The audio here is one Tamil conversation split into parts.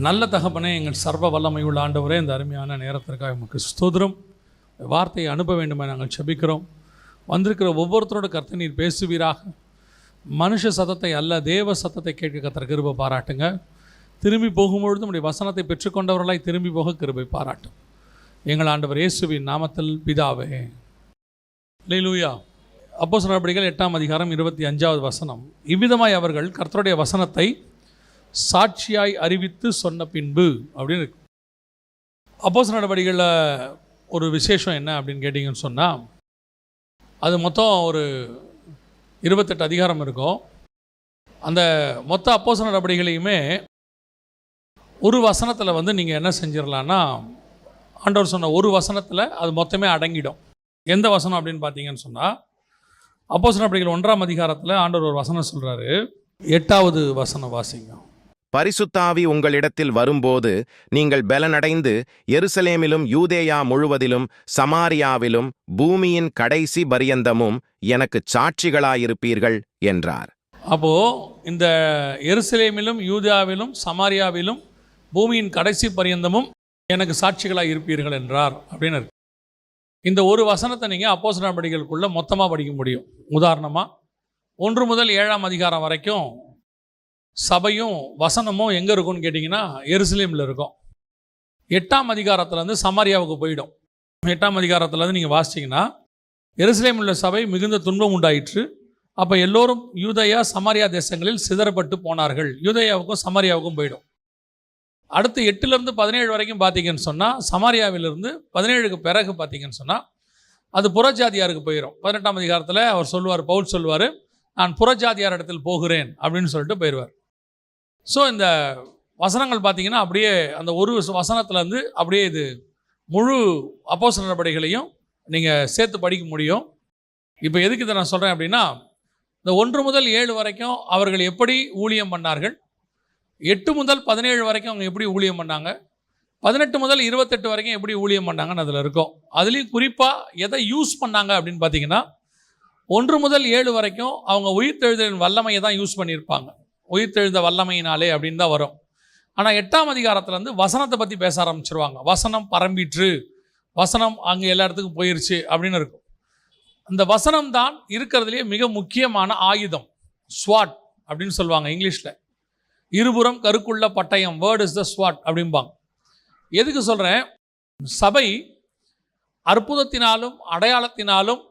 நல்ல தகப்பனே, எங்கள் சர்வ வல்லமை உள்ள ஆண்டவரே, இந்த அருமையான நேரத்திற்காக உமக்கு ஸ்தோத்திரம். வார்த்தையை அனுப்ப வேண்டுமா நாங்கள் செபிக்கிறோம். வந்திருக்கிற ஒவ்வொருத்தரோட கர்த்தர் நீர் பேசுவீராக. மனுஷ சத்தத்தை அல்ல, தேவ சத்தத்தை கேட்க கர்த்தர் கிருபை பாராட்டுங்க. திரும்பி போகும்பொழுது நம்முடைய வசனத்தை பெற்றுக்கொண்டவர்களாய் திரும்பி போக கிருபை பாராட்டும். எங்கள் ஆண்டவர் இயேசுவின் நாமத்தில் பிதாவே. அல்லேலூயா. அப்போஸ்தலர் நடபடிகள் 8ஆம் அதிகாரம் 25வது வசனம். இவ்விதமாய் அவர்கள் கர்த்தருடைய வசனத்தை சாட்சியாய் அறிவித்து சொன்ன பின்பு அப்படின்னு இருக்கு. அப்போஸ்தலர் நடபடிகளில் ஒரு விசேஷம் என்ன அப்படின்னு கேட்டிங்கன்னு சொன்னால், அது மொத்தம் ஒரு 28 அதிகாரம் இருக்கும். அந்த மொத்த அப்போஸ்தலர் நடபடிகளையுமே ஒரு வசனத்தில் நீங்கள் என்ன செஞ்சிடலான்னா, ஆண்டவர் சொன்ன ஒரு வசனத்தில் அது மொத்தமே அடங்கிடும். எந்த வசனம் அப்படின்னு பார்த்தீங்கன்னு சொன்னால், அப்போஸ்தலர் நடபடிகள் 1ஆம் அதிகாரத்தில் ஆண்டவர் ஒரு வசனம் சொல்கிறாரு. 8வது வசனம் வாசிங்க. பரிசுத்தாவி உங்களிடத்தில் வரும்போது நீங்கள் பலனடைந்து எருசலேமிலும் யூதேயா முழுவதிலும் சமாரியாவிலும் பூமியின் கடைசி பரியந்தமும் எனக்கு சாட்சிகளாயிருப்பீர்கள் என்றார். அப்போது இந்த எருசலேமிலும் யூதேயாவிலும் சமாரியாவிலும் பூமியின் கடைசி பரியந்தமும் எனக்கு சாட்சிகளாக இருப்பீர்கள் என்றார் அப்படின்னு இருக்கு. இந்த ஒரு வசனத்தை நீங்கள் அப்போஸ்தலர் நடபடிகளுக்குள்ளே மொத்தமாக படிக்க முடியும். உதாரணமாக 1 முதல் 7ஆம் அதிகாரம் வரைக்கும் சபையும் வசனமும் எங்கே இருக்கும்னு கேட்டிங்கன்னா எருசலேமில் இருக்கும். 8ஆம் அதிகாரத்துலேருந்து சமாரியாவுக்கு போயிடும். 8ஆம் அதிகாரத்துலேருந்து நீங்கள் வாசிச்சிங்கன்னா, எருசலேமில் உள்ள சபை மிகுந்த துன்பம் உண்டாயிற்று. அப்போ எல்லோரும் யூதேயா சமாரியா தேசங்களில் சிதறப்பட்டு போனார்கள். யூதேயாவுக்கும் சமாரியாவுக்கும் போயிடும். அடுத்து 8லேருந்து 17 வரைக்கும் பார்த்தீங்கன்னு சொன்னால், சமாரியாவிலிருந்து 17க்கு பிறகு பார்த்தீங்கன்னு சொன்னால் அது புறஜாதியாருக்கு போயிடும். 18ஆம் அதிகாரத்தில் அவர் சொல்லுவார், பவுல் சொல்லுவார், நான் புறஜாதியார் இடத்தில் போகிறேன் அப்படின்னு சொல்லிட்டு போயிடுவார். ஸோ இந்த வசனங்கள் பார்த்தீங்கன்னா அப்படியே அந்த ஒரு வசனத்துலேருந்து அப்படியே இது முழு அப்போஸ்தலர் நடபடிகளையும் நீங்கள் சேர்த்து படிக்க முடியும். இப்போ எதுக்கு இதை நான் சொல்கிறேன் அப்படின்னா, இந்த 1 முதல் 7 வரைக்கும் அவர்கள் எப்படி ஊழியம் பண்ணார்கள், 8 முதல் 17 வரைக்கும் அவங்க எப்படி ஊழியம் பண்ணாங்க, 18 முதல் 28 வரைக்கும் எப்படி ஊழியம் பண்ணாங்கன்னு அதில் இருக்கும். அதுலேயும் குறிப்பாக எதை யூஸ் பண்ணாங்க அப்படின்னு பார்த்தீங்கன்னா, 1 முதல் 7 வரைக்கும் அவங்க உயிர்த்தெழுதலின் வல்லமையை தான் யூஸ் பண்ணியிருப்பாங்க. உயிர்த்தெழுந்த வல்லமையினாலே அப்படின்னு தான் வரும். ஆனால் 8ஆம் அதிகாரத்துலேருந்து வசனத்தை பற்றி பேச ஆரம்பிச்சிருவாங்க. வசனம் பரம்பிற்று, வசனம் அங்கே எல்லா இடத்துக்கும் போயிடுச்சு அப்படின்னு இருக்கும். அந்த வசனம் தான் இருக்கிறதுலேயே மிக முக்கியமான ஆயுதம். ஸ்வாட் அப்படின்னு சொல்லுவாங்க இங்கிலீஷில். இருபுறம் கருக்குள்ள பட்டயம், வேர்ட் இஸ் த ஸ்வாட் அப்படிம்பாங்க. எதுக்கு சொல்கிறேன், சபை அற்புதத்தினாலும் அடையாளத்தினாலும்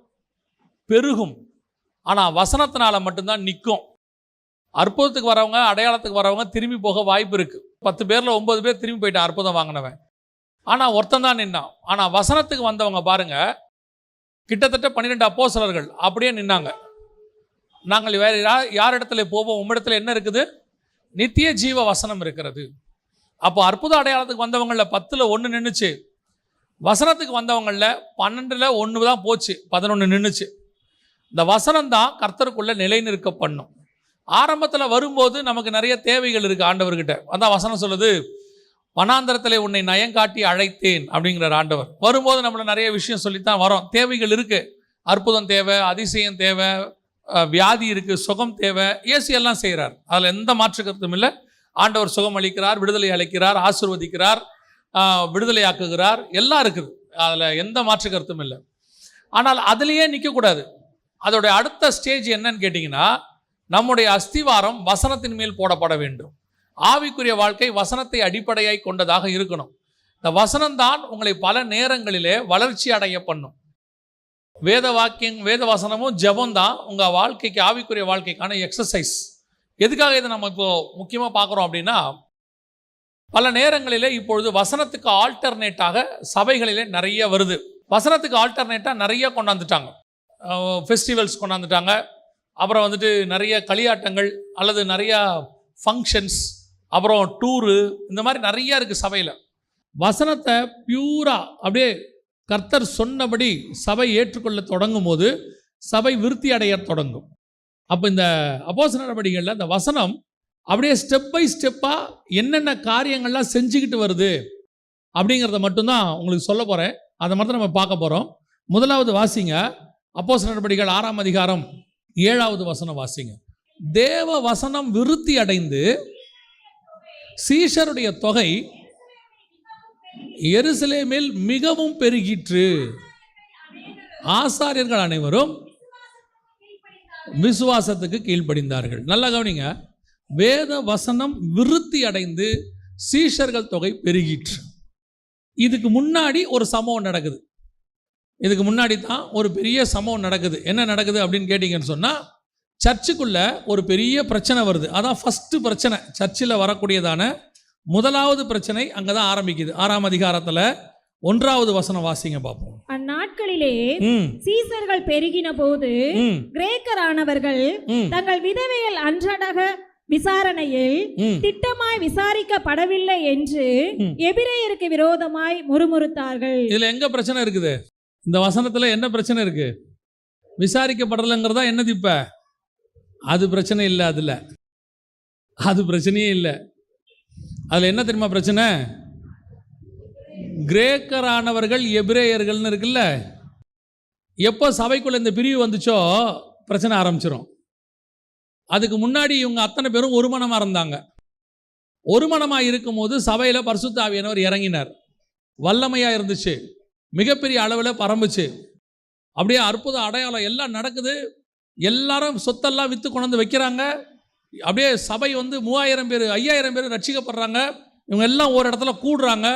பெருகும், ஆனால் வசனத்தினால மட்டும்தான் நிற்கும். அற்புதத்துக்கு வரவங்க, அடையாளத்துக்கு வரவங்க திரும்பி போக வாய்ப்பு இருக்குது. 10 பேரில் 9 பேர் திரும்பி போயிட்டான் அற்புதம் வாங்கினவன். ஆனால் ஒருத்தன் தான் நின்னான். ஆனால் வசனத்துக்கு வந்தவங்க பாருங்கள், கிட்டத்தட்ட 12 அப்போஸ்தலர்கள் அப்படியே நின்னாங்க. நாங்கள் வேறு யார் இடத்துல போவோம், உம்மிடத்தில் என்ன இருக்குது, நித்திய ஜீவ வசனம் இருக்கிறது. அப்போ அற்புத அடையாளத்துக்கு வந்தவங்களில் 10ல் 1 நின்றுச்சு. வசனத்துக்கு வந்தவங்களில் 12ல் 1 தான் போச்சு, 11 நின்றுச்சு. இந்த வசனம் தான் கர்த்தருக்குள்ளே நிலை நிற்க பண்ணும். ஆரம்பத்தில் வரும்போது நமக்கு நிறைய தேவைகள் இருக்குது ஆண்டவர்கிட்ட. அதான் வசனம் சொல்லுது, வனாந்தரத்தில் உன்னை நயங்காட்டி அழைத்தேன் அப்படிங்கிற ஆண்டவர். வரும்போது நம்மளை நிறைய விஷயம் சொல்லித்தான் வரோம். தேவைகள் இருக்குது. அற்புதம் தேவை, அதிசயம் தேவை, வியாதி இருக்குது, சுகம் தேவை. இயேசு எல்லாம் செய்கிறார், அதில் எந்த மாற்று கருத்தும் இல்லை. ஆண்டவர் சுகம் அளிக்கிறார், விடுதலை அளிக்கிறார், ஆசீர்வதிக்கிறார், விடுதலை ஆக்குகிறார், எல்லாம் இருக்குது. அதில் எந்த மாற்று கருத்தும் இல்லை. ஆனால் அதுலேயே நிற்கக்கூடாது. அதோடைய அடுத்த ஸ்டேஜ் என்னன்னு கேட்டிங்கன்னா, நம்முடைய அஸ்திவாரம் வசனத்தின் மேல் போடப்பட வேண்டும். ஆவிக்குரிய வாழ்க்கை வசனத்தை அடிப்படையாய் கொண்டதாக இருக்கணும். இந்த வசனம்தான் உங்களை பல நேரங்களிலே வளர்ச்சி அடைய பண்ணும். வேத வசனமும் ஜெபம் தான் உங்கள் வாழ்க்கைக்கு, ஆவிக்குரிய வாழ்க்கைக்கான எக்ஸசைஸ். எதுக்காக இதை நம்ம இப்போ முக்கியமாக பார்க்குறோம் அப்படின்னா, பல நேரங்களிலே இப்பொழுது வசனத்துக்கு ஆல்டர்னேட்டாக சபைகளிலே நிறைய வருது. வசனத்துக்கு ஆல்டர்னேட்டாக நிறைய கொண்டாந்துட்டாங்க. ஃபெஸ்டிவல்ஸ் கொண்டாந்துட்டாங்க. அப்புறம் நிறைய களியாட்டங்கள் அல்லது நிறையா ஃபங்க்ஷன்ஸ், அப்புறம் டூரு, இந்த மாதிரி நிறையா இருக்குது சபையில். வசனத்தை பியூராக அப்படியே கர்த்தர் சொன்னபடி சபை ஏற்றுக்கொள்ள தொடங்கும் போது சபை விருத்தி அடைய தொடங்கும். அப்போ இந்த அப்போஸ்தலர் நடபடிகளில் இந்த வசனம் அப்படியே ஸ்டெப் பை ஸ்டெப்பாக என்னென்ன காரியங்கள்லாம் செஞ்சுக்கிட்டு வருது அப்படிங்கிறத மட்டும்தான் உங்களுக்கு சொல்ல போகிறேன். அதை மட்டும் நம்ம பார்க்க போகிறோம். முதலாவது வாசிங்க, அப்போஸ்தலர் நடபடிகள் 6ஆம் அதிகாரம் 7வது வசனம் வாசிங்க. தேவ வசனம் விருத்தி அடைந்து சீஷருடைய தொகை எருசலேமில் மிகவும் பெருகிற்று. ஆசாரியர்கள் அனைவரும் விசுவாசத்துக்கு கீழ்ப்படிந்தார்கள். நல்லா கவனிங்க, வேத வசனம் விருத்தி அடைந்து சீஷர்கள் தொகை பெருகிற்று. இதுக்கு முன்னாடி ஒரு சம்பவம் நடக்குது. இதுக்கு முன்னாடி தான் ஒரு பெரிய சம்பவம் நடக்குது. என்ன நடக்குது அப்படின்னு கேட்டிங்கன்னு சொன்னால், சர்ச்சுக்குள்ள ஒரு பெரிய பிரச்சனை வருது. அதான் ஃபஸ்ட்டு பிரச்சனை. சர்ச்சில் வரக்கூடியதான முதலாவது பிரச்சனை அங்கே தான் ஆரம்பிக்குது. 6ஆம் அதிகாரத்தில் 1வது வசனம் வாசிங்க பார்ப்போம். அந்நாட்களிலே சீசர்கள் பெருகின போது கிரேக்கரானவர்கள் தங்கள் விதவைகள் அன்றாட விசாரணையில் திட்டமாய் விசாரிக்கப்படவில்லை என்று எபிரேயருக்கு விரோதமாய் முறுமுறுத்தார்கள். இதுல எங்க பிரச்சனை இருக்குது? இந்த வசனத்துல என்ன பிரச்சனை இருக்கு? விசாரிக்கப்படலைங்கிறதா என்னது? இப்ப அது பிரச்சனை இல்லை. அது பிரச்சனையே இல்லை. அதுல என்ன தெரியுமா பிரச்சனை? கிரேக்கரானவர்கள் எபிரேயர்கள்னு இருக்குல்ல, எப்போ சபைக்குள்ள இந்த பிரிவு வந்துச்சோ பிரச்சனை ஆரம்பிச்சிடும். அதுக்கு முன்னாடி இவங்க அத்தனை பேரும் ஒரு மனமாக இருந்தாங்க. ஒரு மனமாக இருக்கும்போது சபையில் பரிசுத்த ஆவியானவர் இறங்கினார். வல்லமையாக இருந்துச்சு, மிகப்பெரிய அளவில் பரம்புச்சு. அப்படியே அற்புத அடையாளம் எல்லாம் நடக்குது. எல்லாரும் சொத்தெல்லாம் விற்று கொண்டு வைக்கிறாங்க. அப்படியே சபை 3000 பேர் 5000 பேர் ரட்சிக்கப்படுறாங்க. இவங்க எல்லாம் ஒரு இடத்துல கூடுறாங்க.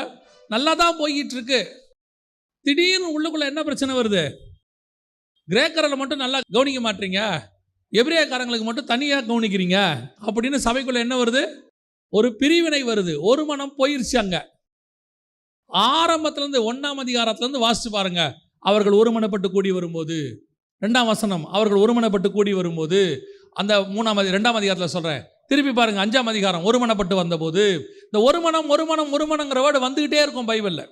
நல்லா தான் போய்கிட்டு இருக்கு. திடீர்னு உள்ளுக்குள்ள என்ன பிரச்சனை வருது? கிரேக்கரில் மட்டும் நல்லா கவனிக்க மாட்டீங்க, எபிரேயக்காரங்களுக்கு மட்டும் தனியாக கவனிக்கிறீங்க அப்படின்னு சபைக்குள்ள என்ன வருது? ஒரு பிரிவினை வருது. ஒரு மனம் போயிருச்சு. அங்கே ஆரம்பத்திலேருந்து 1ஆம் அதிகாரத்திலேருந்து வாசிச்சு பாருங்க. அவர்கள் ஒருமனப்பட்டு கூடி வரும்போது, 2ஆம் வசனம், அவர்கள் ஒருமனப்பட்டு கூடி வரும்போது, அந்த 2ஆம் அதிகாரத்தில் சொல்கிறேன். திருப்பி பாருங்க 5ஆம் அதிகாரம், ஒருமனப்பட்டு வந்தபோது. இந்த ஒருமனங்கிற வேர்டு வந்துக்கிட்டே இருக்கும் பைபிளில்.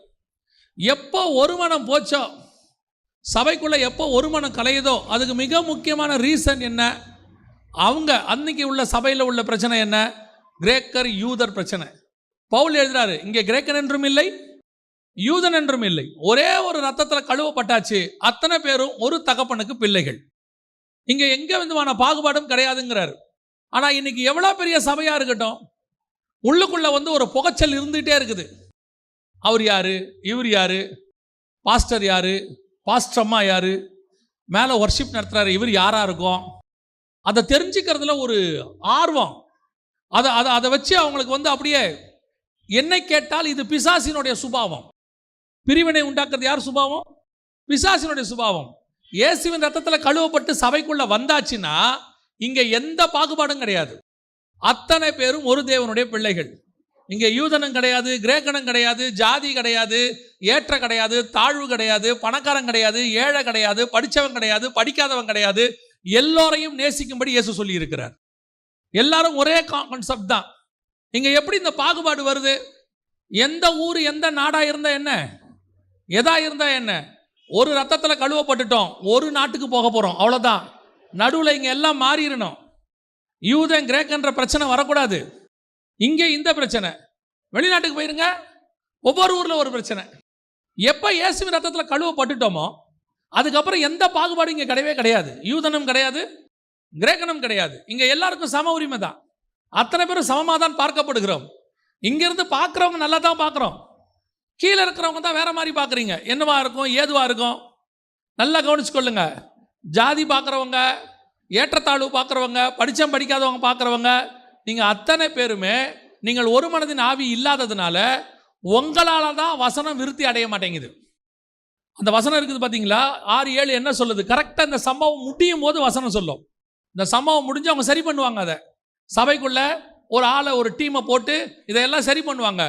எப்போ ஒருமனம் போச்சோ, சபைக்குள்ளே எப்போ ஒருமனம் கலையுதோ, அதுக்கு மிக முக்கியமான ரீசன் என்ன? அவங்க அன்னைக்கு உள்ள சபையில் உள்ள பிரச்சனை என்ன? கிரேக்கர் யூதர் பிரச்சனை. பவுல் எழுதுறாரு, இங்கே கிரேக்கன் என்றும் இல்லை, யூதன் என்றும் இல்லை, ஒரே ஒரு ரத்தத்தில் கழுவப்பட்டாச்சு, அத்தனை பேரும் ஒரு தகப்பனுக்கு பிள்ளைகள். இங்கே எங்கே விதமான பாகுபாடும் கிடையாதுங்கிறாரு. ஆனால் இன்னைக்கு எவ்வளோ பெரிய சபையாக இருக்கட்டும், உள்ளுக்குள்ளே ஒரு புகைச்சல் இருந்துகிட்டே இருக்குது. அவர் யாரு, இவர் யாரு, பாஸ்டர் யாரு, பாஸ்டர் அம்மா யாரு, மேலே வர்ஷிப் நடத்துகிறாரு, இவர் யாராக இருக்கும், அதை தெரிஞ்சுக்கிறதுல ஒரு ஆர்வம். அதை வச்சு அவங்களுக்கு அப்படியே என்னை கேட்டால் இது பிசாசினுடைய சுபாவம். பிரிவினை உண்டாக்குறது யார் சுபாவம்? பிசாசினுடைய சுபாவம். இயேசுவின் ரத்தத்தில் கழுவப்பட்டு சபைக்குள்ள வந்தாச்சுன்னா இங்கே எந்த பாகுபாடும் கிடையாது. அத்தனை பேரும் ஒரு தேவனுடைய பிள்ளைகள். இங்கே யூதனும் கிடையாது, கிரேக்கனும் கிடையாது, ஜாதி கிடையாது, ஏற்ற கிடையாது, தாழ்வு கிடையாது, பணக்காரன் கிடையாது, ஏழை கிடையாது, படித்தவன் கிடையாது, படிக்காதவன் கிடையாது. எல்லோரையும் நேசிக்கும்படி இயேசு சொல்லி இருக்கிறார். எல்லாரும் ஒரே கான்செப்ட் தான். இங்கே எப்படி இந்த பாகுபாடு வருது? எந்த ஊர் எந்த நாடாக இருந்தால் என்ன, எதா இருந்தால் என்ன, ஒரு ரத்தத்தில் கழுவப்பட்டுட்டோம், ஒரு நாட்டுக்கு போக போகிறோம், அவ்வளோதான். நடுவில் இங்கே எல்லாம் மாறிடணும். யூதன் கிரேக்கன்ற பிரச்சனை வரக்கூடாது. இங்கே இந்த பிரச்சனை. வெளிநாட்டுக்கு போயிருங்க, ஒவ்வொரு ஊரில் ஒரு பிரச்சனை. எப்போ இயேசுவின் ரத்தத்தில் கழுவப்பட்டுட்டோமோ அதுக்கப்புறம் எந்த பாகுபாடும் இங்கே கிடையவே கிடையாது. யூதனும் கிடையாது, கிரேக்கனும் கிடையாது. இங்கே எல்லாருக்கும் சம உரிமை தான். அத்தனை பேரும் சமமாக தான் பார்க்கப்படுகிறோம். இங்கேருந்து பார்க்குறவங்க நல்லா தான் பார்க்குறோம், கீழே இருக்கிறவங்க தான் வேற மாதிரி பார்க்குறீங்க. என்னவா இருக்கும், ஏதுவாக இருக்கும், நல்லா கவனிச்சுக்கொள்ளுங்க. ஜாதி பார்க்குறவங்க, ஏற்றத்தாழ்வு பார்க்குறவங்க, படித்தம் படிக்காதவங்க பார்க்குறவங்க, நீங்கள் அத்தனை பேருமே நீங்கள் ஒரு மனதின் ஆவி இல்லாததுனால உங்களால் தான் வசனம் விருத்தி அடைய மாட்டேங்குது. அந்த வசனம் இருக்குது பார்த்தீங்களா, 6-7 என்ன சொல்லுது? கரெக்டாக இந்த சம்பவம் முடியும் போது வசனம் சொல்லும். இந்த சம்பவம் முடிஞ்சு அவங்க சரி பண்ணுவாங்க. அதை சபைக்குள்ள ஒரு ஆளை, ஒரு டீமை போட்டு இதையெல்லாம் சரி பண்ணுவாங்க.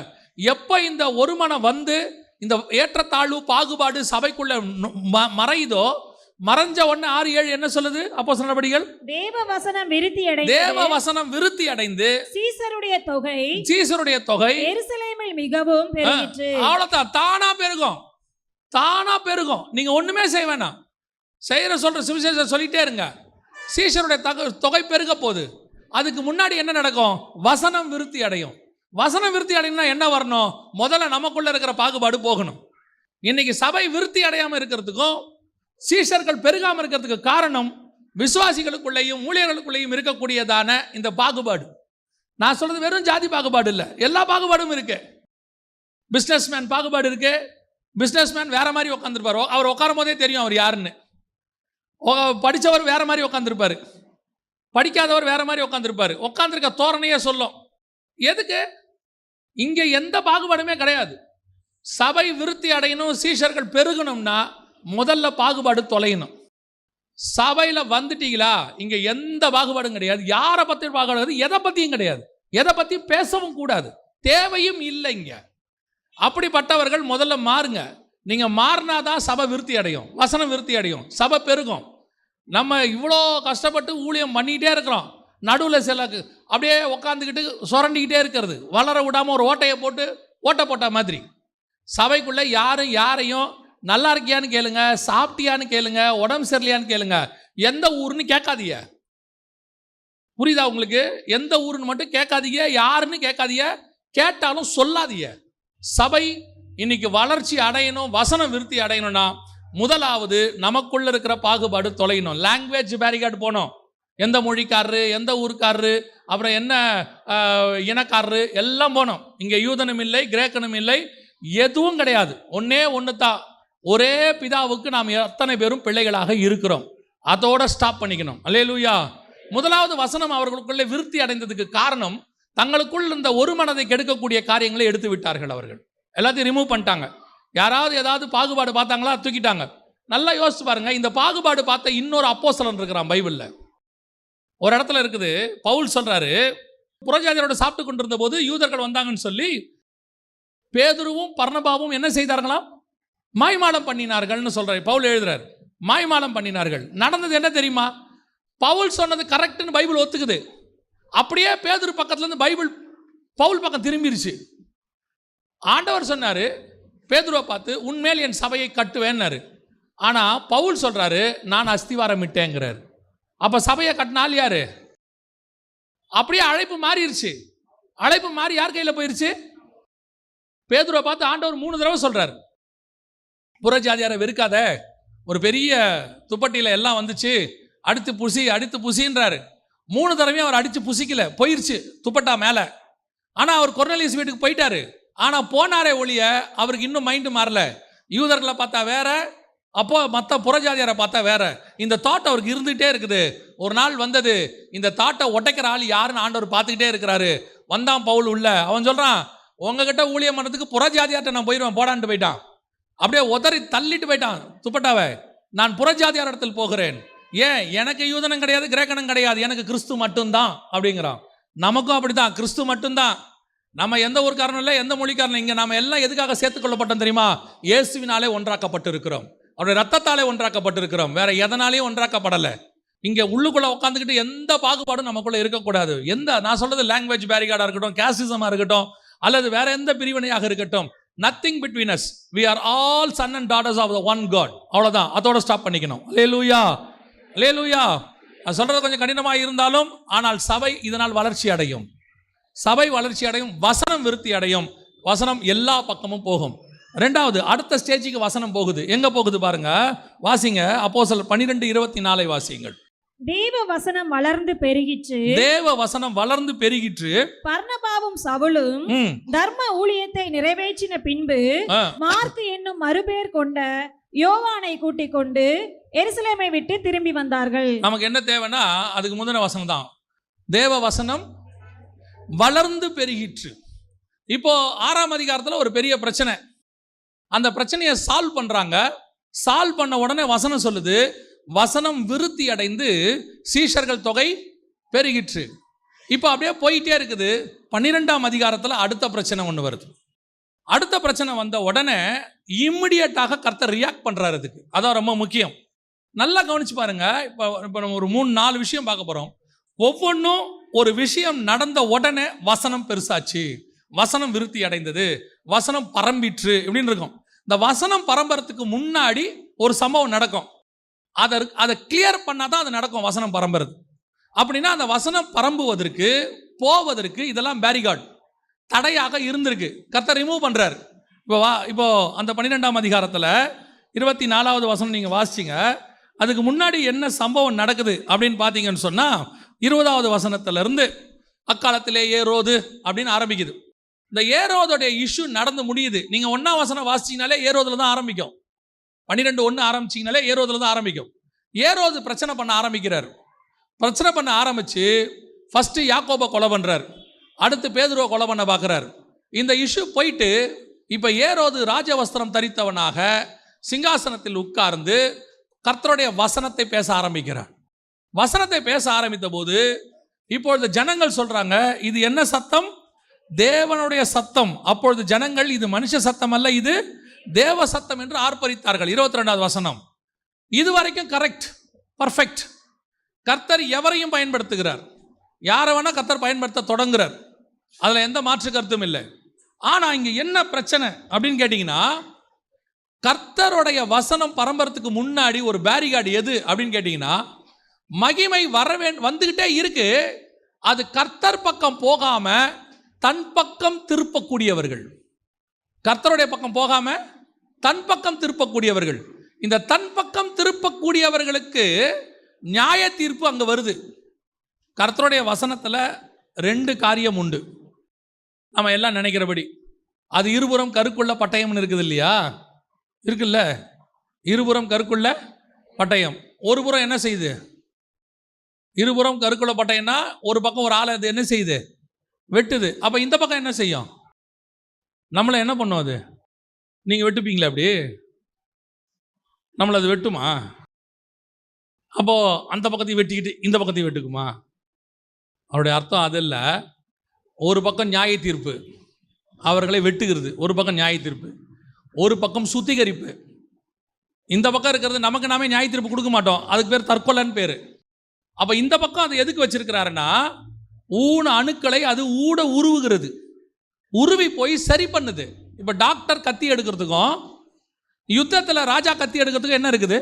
எப்போ இந்த ஒரு மனம் வந்து இந்த ஏற்றத்தாழ்வு பாகுபாடு சபைக்குள்ள மறையுதோ, மறைஞ்ச உடனே 6-7 என்ன சொல்லுது? அப்போஸ்தலர் நடவடிக்கைகள், தேவ வசனம் விருத்தி அடைந்து சீசருடைய தொகை எருசலேமில் மிகவும் பெருகிற்று. அவ்வளவுதான், தானா பெருகும். நீங்க ஒண்ணுமே செய்ய வேணாம். சொல்ற சுவிசேஷம் சொல்லிட்டே இருங்க. சீசருடைய தொகை பெருக போகுது. அதுக்கு முன்னாடி என்ன நடக்கும்? வசனம் விருத்தி அடையும். வசனம் விருத்தி அடையணும்னா என்ன வரணும்? முதல்ல நமக்குள்ள இருக்கிற பாகுபாடு போகணும். இன்னைக்கு சபை விருத்தி அடையாம இருக்கிறதுக்கும் சீஷர்கள் பெருகாம இருக்கிறதுக்கு காரணம் விசுவாசிகளுக்குள்ளேயும் ஊழியர்களுக்குள்ளேயும் இருக்கக்கூடியதான இந்த பாகுபாடு. நான் சொல்றது வெறும் ஜாதி பாகுபாடு இல்லை, எல்லா பாகுபாடும் இருக்கு. பிஸ்னஸ்மேன் பாகுபாடு இருக்கு. பிஸ்னஸ்மேன் வேற மாதிரி உட்காந்துருப்பார், அவர் உட்காரும் போதே தெரியும் அவர் யாருன்னு. படித்தவர் வேற மாதிரி உட்காந்துருப்பாரு, படிக்காதவர் வேற மாதிரி உட்காந்துருப்பாரு. உட்காந்துருக்க தோரணையே சொல்லும். எதுக்கு? இங்கே எந்த பாகுபாடுமே கிடையாது. சபை விருத்தி அடையணும், சீஷர்கள் பெருகணும்னா முதல்ல பாகுபாடு தொலையணும். சபையில் வந்துட்டீங்களா, இங்கே எந்த பாகுபாடும் கிடையாது. யாரை பற்றி பாகுபாடு, எதை பற்றியும் கிடையாது. எதை பற்றி பேசவும் கூடாது, தேவையும் இல்லை. இங்கே அப்படிப்பட்டவர்கள் முதல்ல மாறுங்க. நீங்கள் மாறினாதான் சபை விருத்தி அடையும், வசனம் விருத்தி அடையும், சபை பெருகும். நம்ம இவ்வளோ கஷ்டப்பட்டு ஊழியம் பண்ணிக்கிட்டே இருக்கிறோம், நடுவில் சில அப்படியே உட்காந்துக்கிட்டு சுரண்டிக்கிட்டே இருக்கிறது, வளர விடாமல் ஒரு ஓட்டையை போட்டு ஓட்டை போட்ட மாதிரி. சபைக்குள்ளே யாரையும் நல்லா இருக்கியான்னு கேளுங்க, சாப்பிட்டியான்னு கேளுங்க, உடம்பு சரியில்லையான்னு கேளுங்க. எந்த ஊருன்னு கேட்காதீங்க. புரியுதா உங்களுக்கு? எந்த ஊருன்னு மட்டும் கேட்காதீங்க, யாருன்னு கேட்காதீங்க, கேட்டாலும் சொல்லாதீங்க. சபை இன்னைக்கு வளர்ச்சி அடையணும், வசனம் விருத்தி அடையணும்னா முதலாவது நமக்குள்ள இருக்கிற பாகுபாடு தொலையணும். லாங்குவேஜ் பேரிகார்டு போனோம். எந்த மொழிக்காரரு, எந்த ஊருக்காரரு, அப்புறம் என்ன இனக்காரரு எல்லாம் போனோம். இங்கே யூதனும் இல்லை, கிரேக்கனும் இல்லை, எதுவும் கிடையாது. ஒன்னே ஒன்று தான், ஒரே பிதாவுக்கு நாம் அத்தனை பேரும் பிள்ளைகளாக இருக்கிறோம். அதோட ஸ்டாப் பண்ணிக்கணும். அல்லேலூயா. முதலாவது வசனம் அவர்களுக்குள்ளே விருத்தி அடைந்ததுக்கு காரணம், தங்களுக்குள் இந்த ஒரு மனதை கெடுக்கக்கூடிய காரியங்களை எடுத்து விட்டார்கள். அவர்கள் எல்லாத்தையும் ரிமூவ் பண்ணிட்டாங்க. யாராவது ஏதாவது பாகுபாடு பார்த்தாங்களா, தூக்கிட்டாங்க. நல்லா யோசிச்சு பாருங்க. இந்த பாகுபாடு பார்த்த இன்னொரு அப்போஸ்தலன் இருக்கிறான் பைபிள்ல. ஒரு இடத்துல இருக்குது, பவுல் சொல்றாரு, புறஜாதியரோட சாப்பிட்டு கொண்டிருந்த போது யூதர்கள் வந்தாங்கன்னு சொல்லி பேதுருவும் பர்னபாவும் என்ன செய்தார்களாம், மாய்மாலம் பண்ணினார்கள்னு சொல்றாரு. பவுல் எழுதுறாரு, மாய்மாலம் பண்ணினார்கள். நடந்தது என்ன தெரியுமா? பவுல் சொன்னது கரெக்ட்னு பைபிள் ஒத்துக்குது. அப்படியே பேதுரு பக்கத்துல இருந்து பைபிள் பவுல் பக்கம் திரும்பிருச்சு. ஆண்டவர் சொன்னாரு பேதுருவை பார்த்து, உன்மேல் என் சபையை கட்டுவேன்னாரு. ஆனா பவுல் சொல்றாரு, நான் அஸ்திவாரம் இட்டேங்கிறார். அப்ப சபையை கட்டினால் யாரு? அப்படியே அழைப்பு மாறிடுச்சு. அழைப்பு மாறி யார் கையில் போயிருச்சு? பேதுருவை பார்த்து ஆண்டவர் 3 தடவை சொல்றாரு, புறஜாதியாரை வெறுக்காத, ஒரு பெரிய துப்பட்டியில எல்லாம் வந்துச்சு, அடுத்து புசின்றாரு. 3 தடவையும் அவர் அடிச்சு புசிக்கல, போயிருச்சு துப்பட்டா மேல. ஆனா அவர் கொர்நேலியஸ் வீட்டுக்கு போயிட்டாரு. ஆனா போனாரே ஒழிய அவருக்கு இன்னும் மைண்டு மாறல. யூதர்களை பார்த்தா வேற, அப்போ மற்ற புறஜாதியாரை பார்த்தா வேற. இந்த தாட் அவருக்கு இருந்துகிட்டே இருக்குது. ஒரு நாள் வந்தது, இந்த தாட்டை உடைக்கிற ஆள் யாருன்னு ஆண்டவர் பார்த்துக்கிட்டே இருக்கிறாரு. வந்தான் பவுல் உள்ள. அவன் சொல்றான், உங்ககிட்ட ஊழியம் பண்ணதுக்கு புறஜாதியார்ட்ட நான் போயிடுவேன் போடான்ட்டு போயிட்டான். அப்படியே உதறி தள்ளிட்டு போயிட்டான் துப்பட்டாவை. நான் புறஜாதியார் இடத்தில் போகிறேன். ஏன்? எனக்கு யூதனும் கிடையாது, கிரேக்கனும் கிடையாது, எனக்கு கிறிஸ்து மட்டும்தான் அப்படிங்கிறான். நமக்கும் அப்படித்தான், கிறிஸ்து மட்டும்தான். நம்ம எந்த ஒரு காரணம் இல்லை, எந்த மொழிக்காரனும். இங்கே நம்ம எல்லாம் எதுக்காக சேர்த்துக்கொள்ளப்பட்டோம் தெரியுமா? இயேசுவினாலே ஒன்றாக்கப்பட்டு இருக்கிறோம், அவருடைய ரத்தத்தாலே ஒன்றாக்கப்பட்டு இருக்கிறோம், வேற எதனாலேயும் ஒன்றாக்கப்படலை. இங்கே உள்ளுக்குள்ளே உட்காந்துக்கிட்டு எந்த பாகுபாடும் நமக்குள்ளே இருக்கக்கூடாது. நான் சொல்றது லாங்குவேஜ் பேரிகார்டாக இருக்கட்டும், கேஸ்டிசமாக இருக்கட்டும், அல்லது வேற எந்த பிரிவினையாக இருக்கட்டும், nothing between us, we are all son and daughters of the one God. அவ்வளோதான், அதோட ஸ்டாப் பண்ணிக்கணும். அல்லேலூயா, அல்லேலூயா. அது சொல்றது கொஞ்சம் கடினமாக இருந்தாலும், ஆனால் சபை இதனால் வளர்ச்சி அடையும். சபை வளர்ச்சி அடையும், வசனம் விருத்தி அடையும், வசனம் எல்லா பக்கமும் போகும். ரெண்டாவது, அடுத்த ஸ்டேஜுக்கு வசனம் போகுது. எங்க போகுது பாருங்க, வாசிங்க. அப்போஸ்தலர் 12:24 வாசிங்கள். தேவ வசனம் வளர்ந்து பெருகிற்று, தேவ வசனம் வளர்ந்து பெருகிற்று. பர்னபாவும் சவுலும் தர்ம ஊழியத்தை நிறைவேற்றின பின்பு மார்க்கு என்னும் மறுபெயர் கொண்ட யோவானை கூட்டிக் கொண்டு எருசலேமை விட்டு திரும்பி வந்தார்கள். நமக்கு என்ன தேவைன்னா, அதுக்கு முந்தின வசனம் தான். தேவ வசனம் வளர்ந்து பெருகிற்று. இப்போ 6ஆம் அதிகாரத்தில் ஒரு பெரிய பிரச்சனை. அந்த பிரச்சனையை சால்வ் பண்றாங்க. சால்வ் பண்ண உடனே வசனம் சொல்லுது, வசனம் விருத்தி அடைந்து சீஷர்கள் தொகை பெருகிற்று. இப்போ அப்படியே போயிட்டே இருக்குது. 12ஆம் அதிகாரத்தில் அடுத்த பிரச்சனை ஒன்று வருது. அடுத்த பிரச்சனை வந்த உடனே இம்மிடியட்டாக கர்த்தர் ரியாக்ட் பண்றாரு. அதுக்கு அதான் ரொம்ப முக்கியம். நல்லா கவனிச்சு பாருங்க. இப்போ நம்ம ஒரு 3-4 விஷயம் பார்க்க போறோம். ஒவ்வொன்றும் ஒரு விஷயம் நடந்த உடனே வசனம் பெருசாச்சு, வசனம் விருத்தி அடைந்தது, வசனம் பரம்பிற்று இப்படின்னு இருக்கும். இந்த வசனம் பரம்பறதுக்கு முன்னாடி ஒரு சம்பவம் நடக்கும். அதை கிளியர் பண்ணாதான் அது நடக்கும், வசனம் பரம்புறது. அப்படின்னா அந்த வசனம் பரம்புவதற்கு போவதற்கு இதெல்லாம் பேரிகார்டு தடையாக இருந்திருக்கு. கர்த்தர் ரிமூவ் பண்றாரு. இப்போ அந்த 12ஆம் அதிகாரத்தில் 24வது வசனம் நீங்க வாசிச்சிங்க. அதுக்கு முன்னாடி என்ன சம்பவம் நடக்குது அப்படின்னு பார்த்தீங்கன்னு சொன்னா, 20வது வசனத்திலிருந்து அக்காலத்திலே ஏரோது அப்படின்னு ஆரம்பிக்குது. இந்த ஏரோதுடைய இஷ்யூ நடந்து முடியுது. நீங்க 1ஆம் வசனம் வாசிச்சீங்கனாலே ஏரோதுல தான் ஆரம்பிக்கும். 12:1 ஆரம்பிச்சீங்கனாலே ஏரோதுல தான் ஆரம்பிக்கும். ஏரோது பிரச்சனை பண்ண ஆரம்பிக்கிறார். பிரச்சனை பண்ண ஆரம்பிச்சு ஃபர்ஸ்ட் யாக்கோபை கொலை பண்றார், அடுத்து பேதுருவை கொலை பண்ண பார்க்கிறார். இந்த இஷ்யூ போயிட்டு இப்ப ஏரோது ராஜவஸ்திரம் தரித்தவனாக சிங்காசனத்தில் உட்கார்ந்து கர்த்தருடைய வசனத்தை பேச ஆரம்பிக்கிறார். வசனத்தை பேச ஆரம்பித்த போது இப்பொழுது ஜனங்கள் சொல்றாங்க, இது என்ன சத்தம்? தேவனுடைய சத்தம். அப்பொழுது ஜனங்கள், இது மனுஷ சத்தம் அல்ல, இது தேவ சத்தம் என்று ஆர்ப்பரித்தார்கள். 22வது வசனம். இதுவரைக்கும் கரெக்ட், பர்ஃபெக்ட். கர்த்தர் எவரையும் பயன்படுத்துகிறார், யாரை வேணா கர்த்தர் பயன்படுத்த தொடங்குறார், அதுல எந்த மாற்று கருத்தும் இல்லை. ஆனா இங்க என்ன பிரச்சனை அப்படின்னு கேட்டீங்கன்னா, கர்த்தருடைய வசனம் பரம்பரத்துக்கு முன்னாடி ஒரு பேரிகார்டு எது அப்படின்னு கேட்டீங்கன்னா, மகிமை வந்துகிட்டே இருக்கு, அது கர்த்தர் பக்கம் போகாம தன் பக்கம் திருப்பக்கூடியவர்கள். கர்த்தருடைய பக்கம் போகாம தன் பக்கம் திருப்பக்கூடியவர்கள். இந்த தன் பக்கம் திருப்பக்கூடியவர்களுக்கு நியாய தீர்ப்பு அங்க வருது. கர்த்தருடைய வசனத்துல 2 காரியம் உண்டு. நம்ம எல்லாம் நினைக்கிறபடி அது இருபுறம் கருக்குள்ள பட்டயம்னு இருக்குது இல்லையா? இருக்குல்ல, இருபுறம் கருக்குள்ள பட்டயம். ஒரு புறம் என்ன செய்யுது? இருபுறம் கருக்குள்ள பட்டயம்னா ஒரு பக்கம் ஒரு ஆளை அது என்ன செய்யுது? வெட்டுது. அப்ப இந்த பக்கம் என்ன செய்யும்? நம்மளை என்ன பண்ணும் அது? நீங்க வெட்டுப்பீங்களா? அப்படி நம்மளை அது வெட்டுமா? அப்போ அந்த பக்கத்தையும் வெட்டிக்கிட்டு இந்த பக்கத்தையும் வெட்டுக்குமா? அவருடைய அர்த்தம் அது இல்லை. ஒரு பக்கம் நியாய தீர்ப்பு, அவர்களை வெட்டுகிறது. ஒரு பக்கம் நியாய தீர்ப்பு, ஒரு பக்கம் சுத்திகரிப்பு. இந்த பக்கம் இருக்கிறது நமக்கு நாமே நியாய தீர்ப்பு கொடுக்க மாட்டோம், அதுக்கு பேர் தற்கொலைன்னு பேர். அப்போ இந்த பக்கம் அது எதுக்கு வச்சிருக்கிறாருன்னா, ஊன அணுக்களை அது ஊட உருவுகிறது, உருவி போய் சரி பண்ணுது. இப்போ டாக்டர் கத்தி எடுக்கிறதுக்கும் யுத்தத்தில் ராஜா கத்தி எடுக்கிறதுக்கும் என்ன இருக்குது?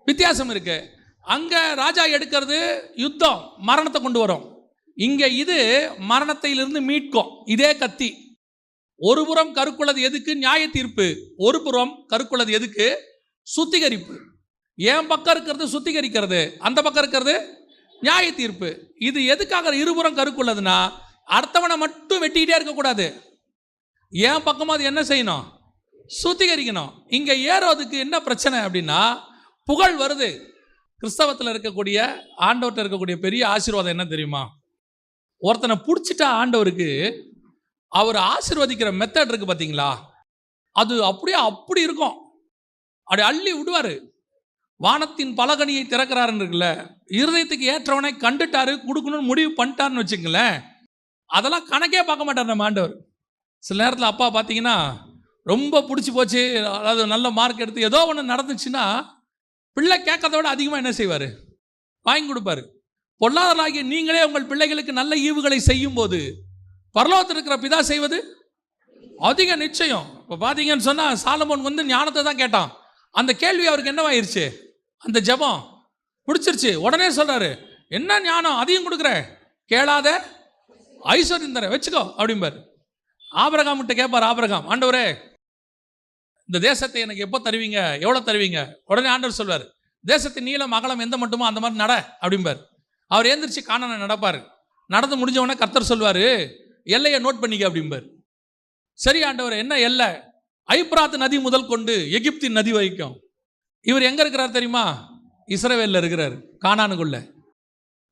வித்தியாசம் இருக்கு. அங்கே ராஜா எடுக்கிறது யுத்தம், மரணத்தை கொண்டு வரும். இங்கே இது மரணத்திலிருந்து மீட்கும். இதே கத்தி. ஒரு புறம் கருக்குள்ளது எதுக்கு? நியாய தீர்ப்பு. ஒரு புறம் கருக்குள்ளது எதுக்கு? சுத்திகரிப்பு. என் பக்கம் இருக்கிறது சுத்திகரிக்கிறது, அந்த பக்கம் இருக்கிறது நியாய தீர்ப்பு. இது எதுக்காக இருபுறம் கருக்குள்ளதுன்னா, அடுத்தவனை மட்டும் வெட்டிக்கிட்டே இருக்கக்கூடாது, என் பக்கமா அது என்ன செய்யணும்? சுத்திகரிக்கணும். இங்க ஏரோதுக்கு என்ன பிரச்சனை அப்படின்னா, புகழ் வருது. கிறிஸ்தவத்தில் இருக்கக்கூடிய ஆண்டவர்கிட்ட இருக்கக்கூடிய பெரிய ஆசீர்வாதம் என்ன தெரியுமா? ஒருத்தனை பிடிச்சிட்டா ஆண்டவருக்கு அவர் ஆசீர்வதிக்கிற மெத்தட் இருக்கு பார்த்தீங்களா, அது அப்படியே அப்படி இருக்கும். அப்படி அள்ளி விடுவாரு. வானத்தின் பலகனியை திறக்கிறாருன்னு இருக்குல்ல, இருதயத்துக்கு ஏற்றவனை கண்டுட்டாரு, கொடுக்கணும்னு முடிவு பண்ணிட்டாருன்னு வச்சுங்களேன், அதெல்லாம் கணக்கே பார்க்க மாட்டார் நம்ம ஆண்டவர். சில நேரத்தில் அப்பா பார்த்தீங்கன்னா ரொம்ப பிடிச்சி போச்சு, அதாவது நல்ல மார்க் எடுத்து ஏதோ ஒன்று நடந்துச்சுன்னா பிள்ளை கேட்கறத விட அதிகமாக என்ன செய்வார்? வாங்கி கொடுப்பாரு. பொல்லாதவர்களாகிய நீங்களே உங்கள் பிள்ளைகளுக்கு நல்ல ஈவுகளை செய்யும் போது பரலோகத்தில் இருக்கிற பிதா செய்வது அதிக நிச்சயம். இப்போ பார்த்தீங்கன்னு சொன்னால், சாலமோன் வந்து ஞானத்தை தான் கேட்டான். அந்த கேள்வி அவருக்கு என்னவாயிருச்சு? அந்த ஜெபம் பிடிச்சிருச்சு. உடனே சொல்றாரு, என்ன ஞானம், அதையும் கொடுக்குற, கேளாத ஐஸ்வர்யம் தர, வச்சுக்கோ அப்படிம்பார். ஆபிரகாம் கிட்ட கேட்பார் ஆபிரகாம், ஆண்டவரே இந்த தேசத்தை எனக்கு எப்போ தருவீங்க, எவ்வளோ தருவீங்க? உடனே ஆண்டவர் சொல்வார், தேசத்தின் நீளம் அகலம் எந்த மட்டுமோ அந்த மாதிரி நட அப்படிம்பார். அவர் ஏந்திரிச்சு கானானை நடப்பார். நடந்து முடிஞ்ச உடனே கர்த்தர் சொல்வார், எல்லையை நோட் பண்ணிக்க அப்படிம்பார். சரி ஆண்டவர், என்ன எல்லை? ஐப்ராத் நதி முதல் கொண்டு எகிப்தின் நதி வரைக்கும். இவர் எங்க இருக்கிறார் தெரியுமா? இஸ்ரவேல்ல இருக்கிறார், கானானுக்குள்ள.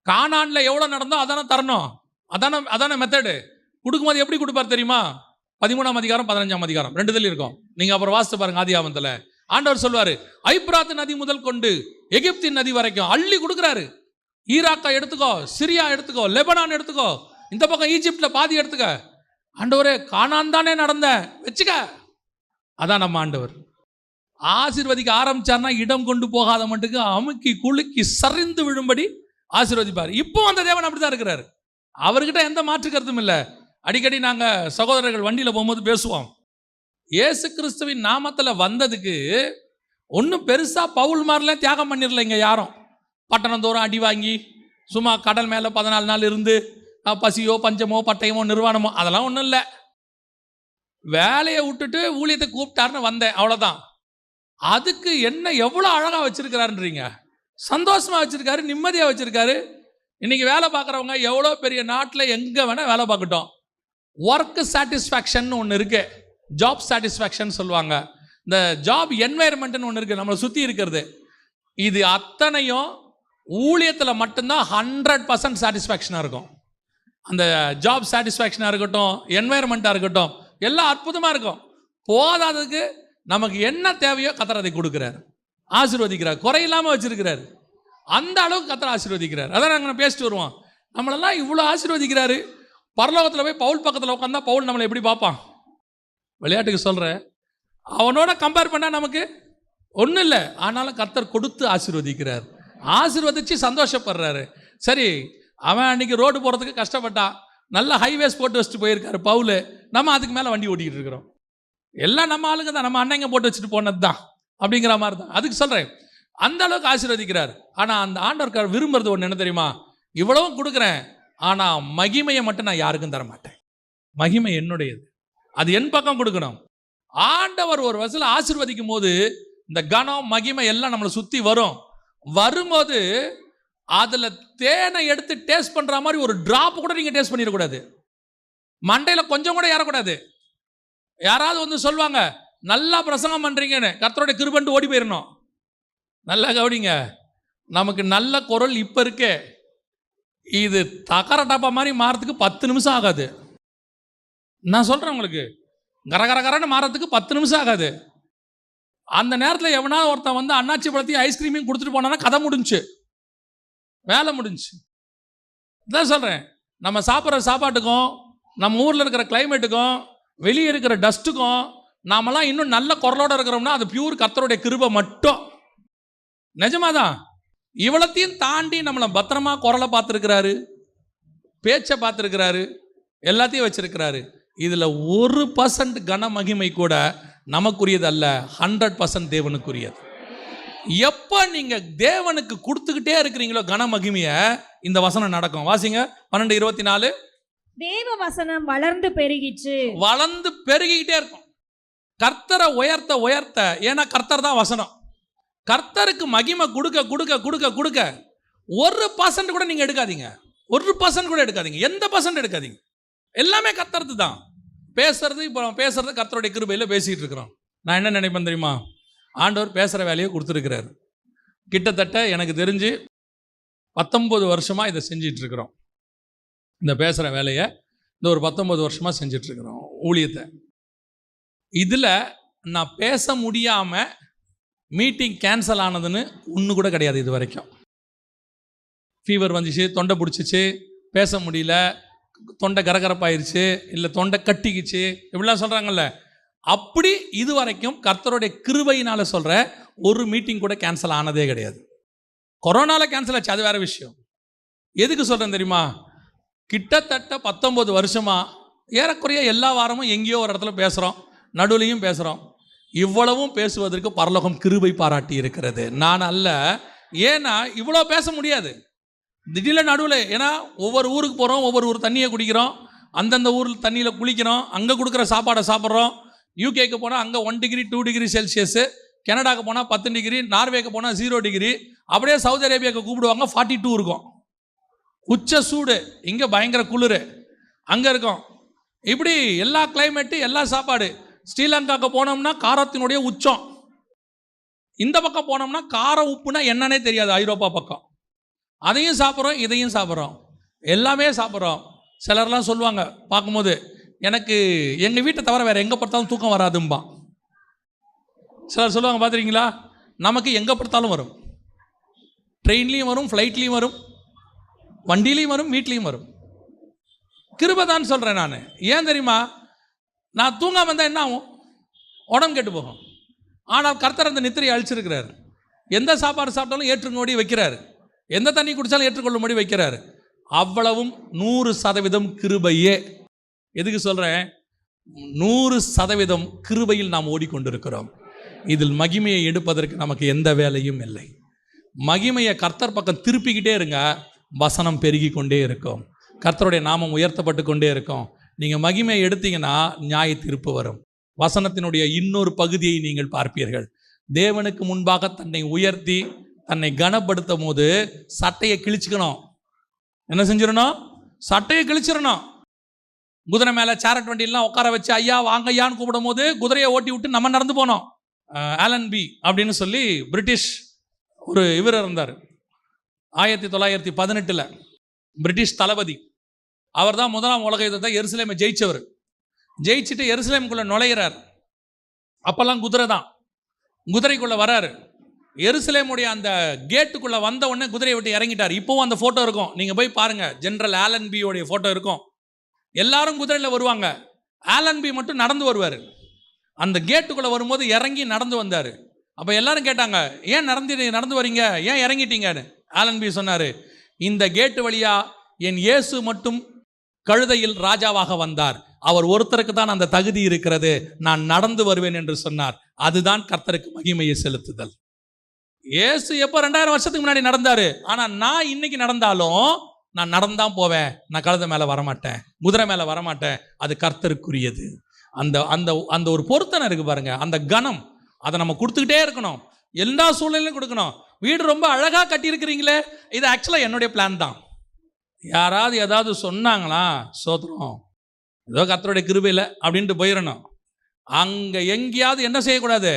கானான்ல எவ்வளோ நடந்தோ அதான தரணும், அதான மெத்தடு. கொடுக்கும்போது எப்படி கொடுப்பார் தெரியுமா? 13ஆம் அதிகாரம் 15ஆம் அதிகாரம் 2 இருக்கும். நீங்க அப்புறம் வாசித்து பாருங்க. ஆதியாகமத்துல ஆண்டவர் சொல்வாரு, ஐப்ராத் நதி முதல் கொண்டு எகிப்தின் நதி வரைக்கும் அள்ளி கொடுக்குறாரு. ஈராக்கை எடுத்துக்கோ, சிரியா எடுத்துக்கோ, லெபனான் எடுத்துக்கோ, இந்த பக்கம் ஈஜிப்ட்ல பாதி எடுத்துக்க. ஆண்டவரே கானான் தானே நடந்த, வச்சுக்க. அதான் நம்ம ஆண்டவர். ஆசீர்வதிக்க ஆரம்பிச்சார்னா இடம் கொண்டு போகாத மட்டுக்கு அமுக்கி குலுக்கி சரிந்து விழும்படி ஆசீர்வதிப்பார். இப்போ அந்த தேவன் அப்படிதான் இருக்கிறார். அவர்கிட்ட எந்த மாற்று கருத்தும் இல்லை. அடிக்கடி நாங்கள் சகோதரர்கள் வண்டியில் போகும்போது பேசுவோம், இயேசு கிறிஸ்துவின் நாமத்தில் வந்ததுக்கு ஒன்றும் பெருசாக பவுல் மாதிரிலாம் தியாகம் பண்ணிடல. இங்கே யாரும் பட்டணம் தோறும் அடி வாங்கி சும்மா கடல் மேலே 14 நாள் இருந்து பசியோ பஞ்சமோ பட்டயமோ நிர்வாணமோ அதெல்லாம் ஒன்றும் இல்லை. வேலையை விட்டுட்டு ஊழியத்தை கூப்பிட்டாருன்னு வந்தேன், அவ்வளோதான். அதுக்கு என்ன எவ்வளோ அழகாக வச்சிருக்கிறாருன்றீங்க, சந்தோஷமாக வச்சிருக்காரு, நிம்மதியாக வச்சிருக்காரு. இன்னைக்கு வேலை பார்க்குறவங்க எவ்வளோ பெரிய நாட்டில் எங்கே வேணால் வேலை பார்க்கட்டும், ஒர்க் சாட்டிஸ்ஃபேக்ஷன் ஒன்று இருக்கு, ஜாப் சாட்டிஸ்ஃபேக்ஷன் சொல்லுவாங்க. இந்த ஜாப் என்வாயர்மெண்ட்னு ஒன்று இருக்குது நம்மளை சுற்றி இருக்கிறது. இது அத்தனையும் ஊழியத்தில் மட்டும்தான் 100% சாட்டிஸ்ஃபேக்ஷனாக இருக்கும். அந்த ஜாப் சாட்டிஸ்ஃபேக்ஷனாக இருக்கட்டும், என்வாயர்மெண்ட்டாக இருக்கட்டும், எல்லாம் அற்புதமாக இருக்கும். போதாததுக்கு நமக்கு என்ன தேவையோ கர்த்தர் அதை கொடுக்குறாரு, ஆசீர்வதிக்கிறார், குறையில்லாமல் வச்சிருக்கிறார். அந்த அளவுக்கு கர்த்தர் ஆசீர்வதிக்கிறார். அதான் நாங்கள் பேசிட்டு வருவோம், நம்மளெல்லாம் இவ்வளோ ஆசீர்வதிக்கிறாரு. பரலோகத்தில் போய் பவுல் பக்கத்தில் உட்காந்தா பவுல் நம்மளை எப்படி பார்ப்பான்? விளையாட்டுக்கு சொல்கிறேன், அவனோட கம்பேர் பண்ணால் நமக்கு ஒன்றும் இல்லை. ஆனாலும் கர்த்தர் கொடுத்து ஆசீர்வதிக்கிறார், ஆசீர்வதிச்சு சந்தோஷப்படுறாரு. சரி, அவன் அன்றைக்கி ரோடு போகிறதுக்கு கஷ்டப்பட்டான், நல்ல ஹைவேஸ் போட்டு வச்சுட்டு போயிருக்காரு பவுல், நம்ம அதுக்கு மேலே வண்டி ஓட்டிக்கிட்டு இருக்கிறோம். எல்லாம் நம்ம ஆளுங்க தான், நம்ம அண்ணங்க போட்டு வச்சுட்டு போனது தான் அப்படிங்கிற மாதிரி தான். அதுக்கு சொல்கிறேன், அந்த அளவுக்கு ஆசீர்வதிக்கிறார். ஆனால் அந்த ஆண்டவர் விரும்புறது ஒன்று என்ன தெரியுமா? இவ்வளவும் கொடுக்குறேன், ஆனால் மகிமையை மட்டும் நான் யாருக்கும் தர மாட்டேன். மகிமை என்னுடையது, அது என் பக்கம் கொடுக்கணும். ஆண்டவர் ஒரு வசதியில் ஆசீர்வதிக்கும் போது இந்த கனம் மகிமை எல்லாம் நம்மளை சுற்றி வரும்போது அதில் தேனை எடுத்து டேஸ்ட் பண்ணுற மாதிரி ஒரு டிராப் கூட நீங்கள் டேஸ்ட் பண்ணிடக்கூடாது, மண்டையில் கொஞ்சம் கூட ஏறக்கூடாது. யாராவது வந்து சொல்லுவாங்க நல்லா பிரசங்கம் பண்ணுறீங்கன்னு, கர்த்தருடைய கிருபைன்னு ஓடி போயிடணும். நல்லா கவனிங்க, நமக்கு நல்ல குரல் இப்போ இருக்கே, இது தகர டப்பா மாதிரி மாறத்துக்கு 10 நிமிஷம் ஆகாது. நான் சொல்கிறேன் உங்களுக்கு, கரகரகரன்னு மாறத்துக்கு 10 நிமிஷம் ஆகாது. அந்த நேரத்தில் எவனாவது ஒருத்தன் வந்து அண்ணாச்சி பழத்தையும் ஐஸ்கிரீமையும் கொடுத்துட்டு போனான்னா கதை முடிஞ்சு, வேலை முடிஞ்சு. இதான் சொல்கிறேன், நம்ம சாப்பிட்ற சாப்பாட்டுக்கும் நம்ம ஊரில் இருக்கிற கிளைமேட்டுக்கும் வெளியே இருக்கிற டஸ்ட்டுக்கும் நாமெல்லாம் இன்னும் நல்ல குரலோடு இருக்கிறோம்னா அது பியூர் கர்த்தருடைய கிருபை மட்டும். நிஜமாதான். இவ்வளத்தையும் தாண்டி நம்மளை பத்திரமா குரலை பார்த்துருக்கிறாரு, பேச்சை பார்த்துருக்கிறாரு, எல்லாத்தையும் வச்சிருக்கிறாரு. இதில் 1% கன மகிமை கூட நமக்குரியது அல்ல, 100% தேவனுக்குரியது. எப்போ நீங்கள் தேவனுக்கு கொடுத்துக்கிட்டே இருக்கிறீங்களோ கன மகிமையை, இந்த வசனம் நடக்கும். வாசிங்க 12:24. தேவ வசனம் வளர்ந்து பெருகிச்சு. வளர்ந்து பெருகிக்கிட்டே இருக்கும். கர்த்தரை உயர்த்த உயர்த்த, ஏன்னா கர்த்தர் தான் வசனம். கர்த்தருக்கு மகிமை கொடுக்க கொடுக்க கொடுக்க கொடுக்க 1% கூட நீங்கள் எடுக்காதீங்க, 1% கூட எடுக்காதீங்க, எந்த பர்சன்ட் எடுக்காதீங்க. எல்லாமே கர்த்தருக்கு தான். பேசுறது, இப்போ பேசுறது கர்த்தருடைய கிருபையில் பேசிகிட்டு இருக்கிறோம். நான் என்ன நினைப்பேன் தெரியுமா? ஆண்டவர் பேசுகிற வேலையை கொடுத்துருக்கிறார். கிட்டத்தட்ட எனக்கு தெரிஞ்சு 19 வருஷமாக இதை செஞ்சிட்ருக்கிறோம். இந்த பேசுகிற வேலையை இந்த ஒரு 19 வருஷமாக செஞ்சிட்ருக்கிறோம் ஊழியத்தை. இதில் நான் பேச முடியாமல் மீட்டிங் கேன்சல் ஆனதுன்னு ஒன்று கூட கிடையாது இது வரைக்கும். ஃபீவர் வந்துச்சு, தொண்டை பிடிச்சிச்சு, பேச முடியல, தொண்டை கரகரப்பாயிருச்சு, இல்லை தொண்டை கட்டிக்குச்சு, இப்படிலாம் சொல்கிறாங்கல்ல, அப்படி இது வரைக்கும் கர்த்தருடைய கிருபையினால் சொல்கிற ஒரு மீட்டிங் கூட கேன்சல் ஆனதே கிடையாது. கொரோனாவில் கேன்சல் ஆச்சு, அது வேறு விஷயம். எதுக்கு சொல்கிறேன் தெரியுமா? கிட்டத்தட்ட 19 வருஷமாக ஏறக்குறைய எல்லா வாரமும் எங்கேயோ ஒரு இடத்துல பேசுகிறோம், நடுவுலையும் பேசுகிறோம். இவ்வளவும் பேசுவதற்கு பரலோகம் கிருபை பாராட்டி இருக்கிறது, நான் அல்ல. ஏன்னா இவ்வளோ பேச முடியாது திடீர்னு நடுவில். ஏன்னா ஒவ்வொரு ஊருக்கு போகிறோம், ஒவ்வொரு ஊர் தண்ணியை குடிக்கிறோம், அந்தந்த ஊரில் தண்ணியில் குளிக்கிறோம், அங்கே கொடுக்குற சாப்பாடை சாப்பிட்றோம். யூகேக்கு போனால் அங்கே 1 டிகிரி 2 டிகிரி செல்சியஸு, கனடாவுக்கு போனால் 10 டிகிரி, நார்வேக்கு போனால் 0 டிகிரி, அப்படியே சவுதி அரேபியாவுக்கு கூப்பிடுவாங்க 42 இருக்கும், உச்ச சூடு. இங்கே பயங்கர குளிர், அங்கே இருக்கும். இப்படி எல்லா கிளைமேட்டு, எல்லா சாப்பாடு. ஸ்ரீலங்காவுக்கு போனோம்னா காரத்தினுடைய உச்சம். இந்த பக்கம் போனோம்னா காரம் உப்புனா என்னன்னே தெரியாது, ஐரோப்பா பக்கம். அதையும் சாப்பிட்றோம், இதையும் சாப்பிட்றோம், எல்லாமே சாப்பிட்றோம். சிலர்லாம் சொல்லுவாங்க பார்க்கும்போது, எனக்கு எங்கள் வீட்டை தவிர வேறு எங்கே பார்த்தாலும் தூக்கம் வராதும்பா. சிலர் சொல்லுவாங்க பார்த்துருக்கீங்களா? நமக்கு எங்கே பார்த்தாலும் வரும், ட்ரெயின்லேயும் வரும், ஃப்ளைட்லேயும் வரும், வண்டியிலையும் வரும், வீட்லேயும் வரும். கிருபைதான் சொல்கிறேன் நான். ஏன் தெரியுமா? நான் தூங்காமல் இருந்தால் என்ன ஆகும்? உடம்பு கெட்டு போகும். ஆனால் கர்த்தர் அந்த நித்திரையை அழிச்சிருக்கிறார். எந்த சாப்பாடு சாப்பிட்டாலும் ஏற்றுக்கொண்டு வைக்கிறார், எந்த தண்ணி குடித்தாலும் ஏற்றுக்கொள்ளும்படி வைக்கிறார். அவ்வளவும் 100% கிருபையே. எதுக்கு சொல்கிறேன்? 100% கிருபையில் நாம் ஓடிக்கொண்டிருக்கிறோம். இதில் மகிமையை எடுப்பதற்கு நமக்கு எந்த வேலையும் இல்லை. மகிமையை கர்த்தர் பக்கம் திருப்பிக்கிட்டே இருங்க, வசனம் பெருகி கொண்டே இருக்கும், கர்த்தருடைய நாமம் உயர்த்தப்பட்டு கொண்டே இருக்கும். நீங்கள் மகிமையை எடுத்தீங்கன்னா நியாய தீர்ப்பு வரும். வசனத்தினுடைய இன்னொரு பகுதியை நீங்கள் பார்ப்பீர்கள். தேவனுக்கு முன்பாக தன்னை உயர்த்தி தன்னை கனப்படுத்தும் போது சட்டையை கிழிச்சுக்கணும். என்ன செஞ்சிடணும்? சட்டையை கிழிச்சிடணும். குதிரை மேலே சேரட் வண்டியெல்லாம் உட்கார வச்சு ஐயா வாங்க ஐயான்னு கூப்பிடும் போது குதிரையை ஓட்டி விட்டு நம்ம நடந்து போனோம். ஆலன் பி அப்படின்னு சொல்லி பிரிட்டிஷ் ஒரு இவர் இருந்தார் 1918 பிரிட்டிஷ் தளபதி. அவர் தான் முதலாம் உலக யுத்தத்தை எருசலேமை ஜெயிச்சவர். ஜெயிச்சுட்டு எருசலேமுக்குள்ளே நுழையிறார். அப்போல்லாம் குதிரை தான். குதிரைக்குள்ளே வராரு. எருசலேமுடைய அந்த கேட்டுக்குள்ளே வந்த உடனே குதிரையை விட்டு இறங்கிட்டார். இப்போவும் அந்த ஃபோட்டோ இருக்கும், நீங்கள் போய் பாருங்கள். ஜெனரல் ஆலன் பியோடைய ஃபோட்டோ இருக்கும். எல்லாரும் குதிரையில் வருவாங்க, ஆலன் பி மட்டும் நடந்து வருவார். அந்த கேட்டுக்குள்ளே வரும்போது இறங்கி நடந்து வந்தார். அப்போ எல்லாரும் கேட்டாங்க, ஏன் நடந்து வரீங்க, ஏன் இறங்கிட்டீங்கன்னு. ஆலன் பி சொன்னார், இந்த கேட்டு வழியா என் இயேசு மட்டும் கழுதையில் ராஜாவாக வந்தார், அவர் ஒருத்தருக்கு தான் அந்த தகுதி இருக்கிறது, நான் நடந்து வருவேன் என்று சொன்னார். அதுதான் கர்த்தருக்கு மகிமையை செலுத்துதல். இயேசு எப்போ 2000 வருஷத்துக்கு முன்னாடி நடந்தாரு. ஆனால் நான் இன்னைக்கு நடந்தாலும் நான் நடந்தான் போவேன். நான் கழுதை மேலே வரமாட்டேன், குதிரை மேலே வரமாட்டேன். அது கர்த்தருக்குரியது. அந்த அந்த அந்த ஒரு பொருத்தனை இருக்கு பாருங்க, அந்த கணம், அதை நம்ம கொடுத்துக்கிட்டே இருக்கணும். எல்லா சூழ்நிலையும் கொடுக்கணும். வீடு ரொம்ப அழகாக கட்டியிருக்கிறீங்களே, இது ஆக்சுவலாக என்னுடைய பிளான் தான். யாராவது ஏதாவது சொன்னாங்களா, சோத்திரம், ஏதோ கர்த்தருடைய கிருபையில் அப்படின்ட்டு போயிடணும். அங்கே எங்கேயாவது என்ன செய்யக்கூடாது,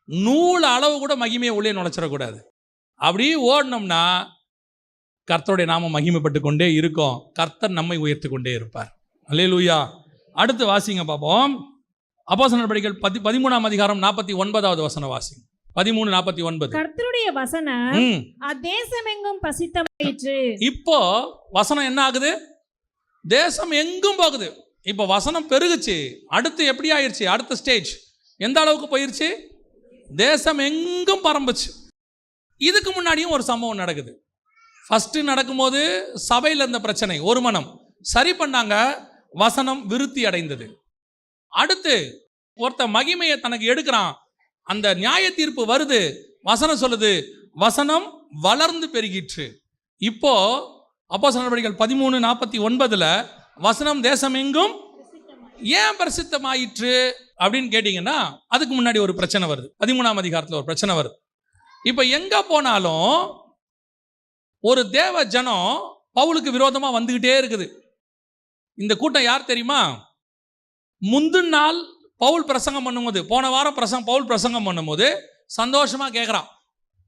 நூல் அளவு கூட மகிமையை உள்ளே நுழைச்சிடக்கூடாது. அப்படி ஓடணும்னா கர்த்தருடைய நாமம் மகிமைப்பட்டு கொண்டே இருக்கும். கர்த்தர் நம்மை உயர்த்தி கொண்டே இருப்பார். அல்லேலூயா. அடுத்து வாசிங்க பார்ப்போம். அப்போஸ்தலர் நடபடிகள் 13ஆம் அதிகாரம் 49வது வசனம் வாசிங்க. 13:49. கர்த்தருடைய வசனம் அத்தேசமெங்கும் பிரசித்தமாயிற்று. இப்போ வசனம் என்ன ஆகுது, தேசம் எங்கும் போகுது. இப்போ வசனம் பெருகுச்சு. அடுத்து எப்படி ஆயிடுச்சு, அடுத்த ஸ்டேஜ் எந்த அளவுக்கு போயிருச்சு, தேசம் எங்கும் பரம்புச்சு. இதுக்கு முன்னாடியும் ஒரு சம்பவம் நடக்குது. ஃபஸ்ட்டு நடக்கும்போது சபையில் இருந்த பிரச்சனை, ஒரு மனம் சரி பண்ணாங்க, வசனம் விருத்தி அடைந்தது. அடுத்து ஒருத்த மகிமையை தனக்கு எடுக்கிறான், அந்த நியாய தீர்ப்பு வருது, வசனம் சொல்லுது, வசனம் வளர்ந்து பெருகிற்று. இப்போ அப்போஸ்தலர் நடபடிகள் 13:49 வசனம் தேசம் எங்கும் ஏன் பிரசித்தமாயிற்று அப்படின்னு கேட்டீங்கன்னா, அதுக்கு முன்னாடி ஒரு பிரச்சனை வருது. 13ஆம் அதிகாரத்தில் ஒரு பிரச்சனை வருது. இப்போ எங்க போனாலும் ஒரு தேவ ஜனம் பவுலுக்கு விரோதமாக வந்துகிட்டே இருக்குது. இந்த கூட்டம் யார் தெரியுமா, முந்தின நாள் பவுல் பிரசங்கம் பண்ணும்போது, போன வாரம் பவுல் பிரசங்கம் பண்ணும்போது சந்தோஷமாக கேட்குறான்.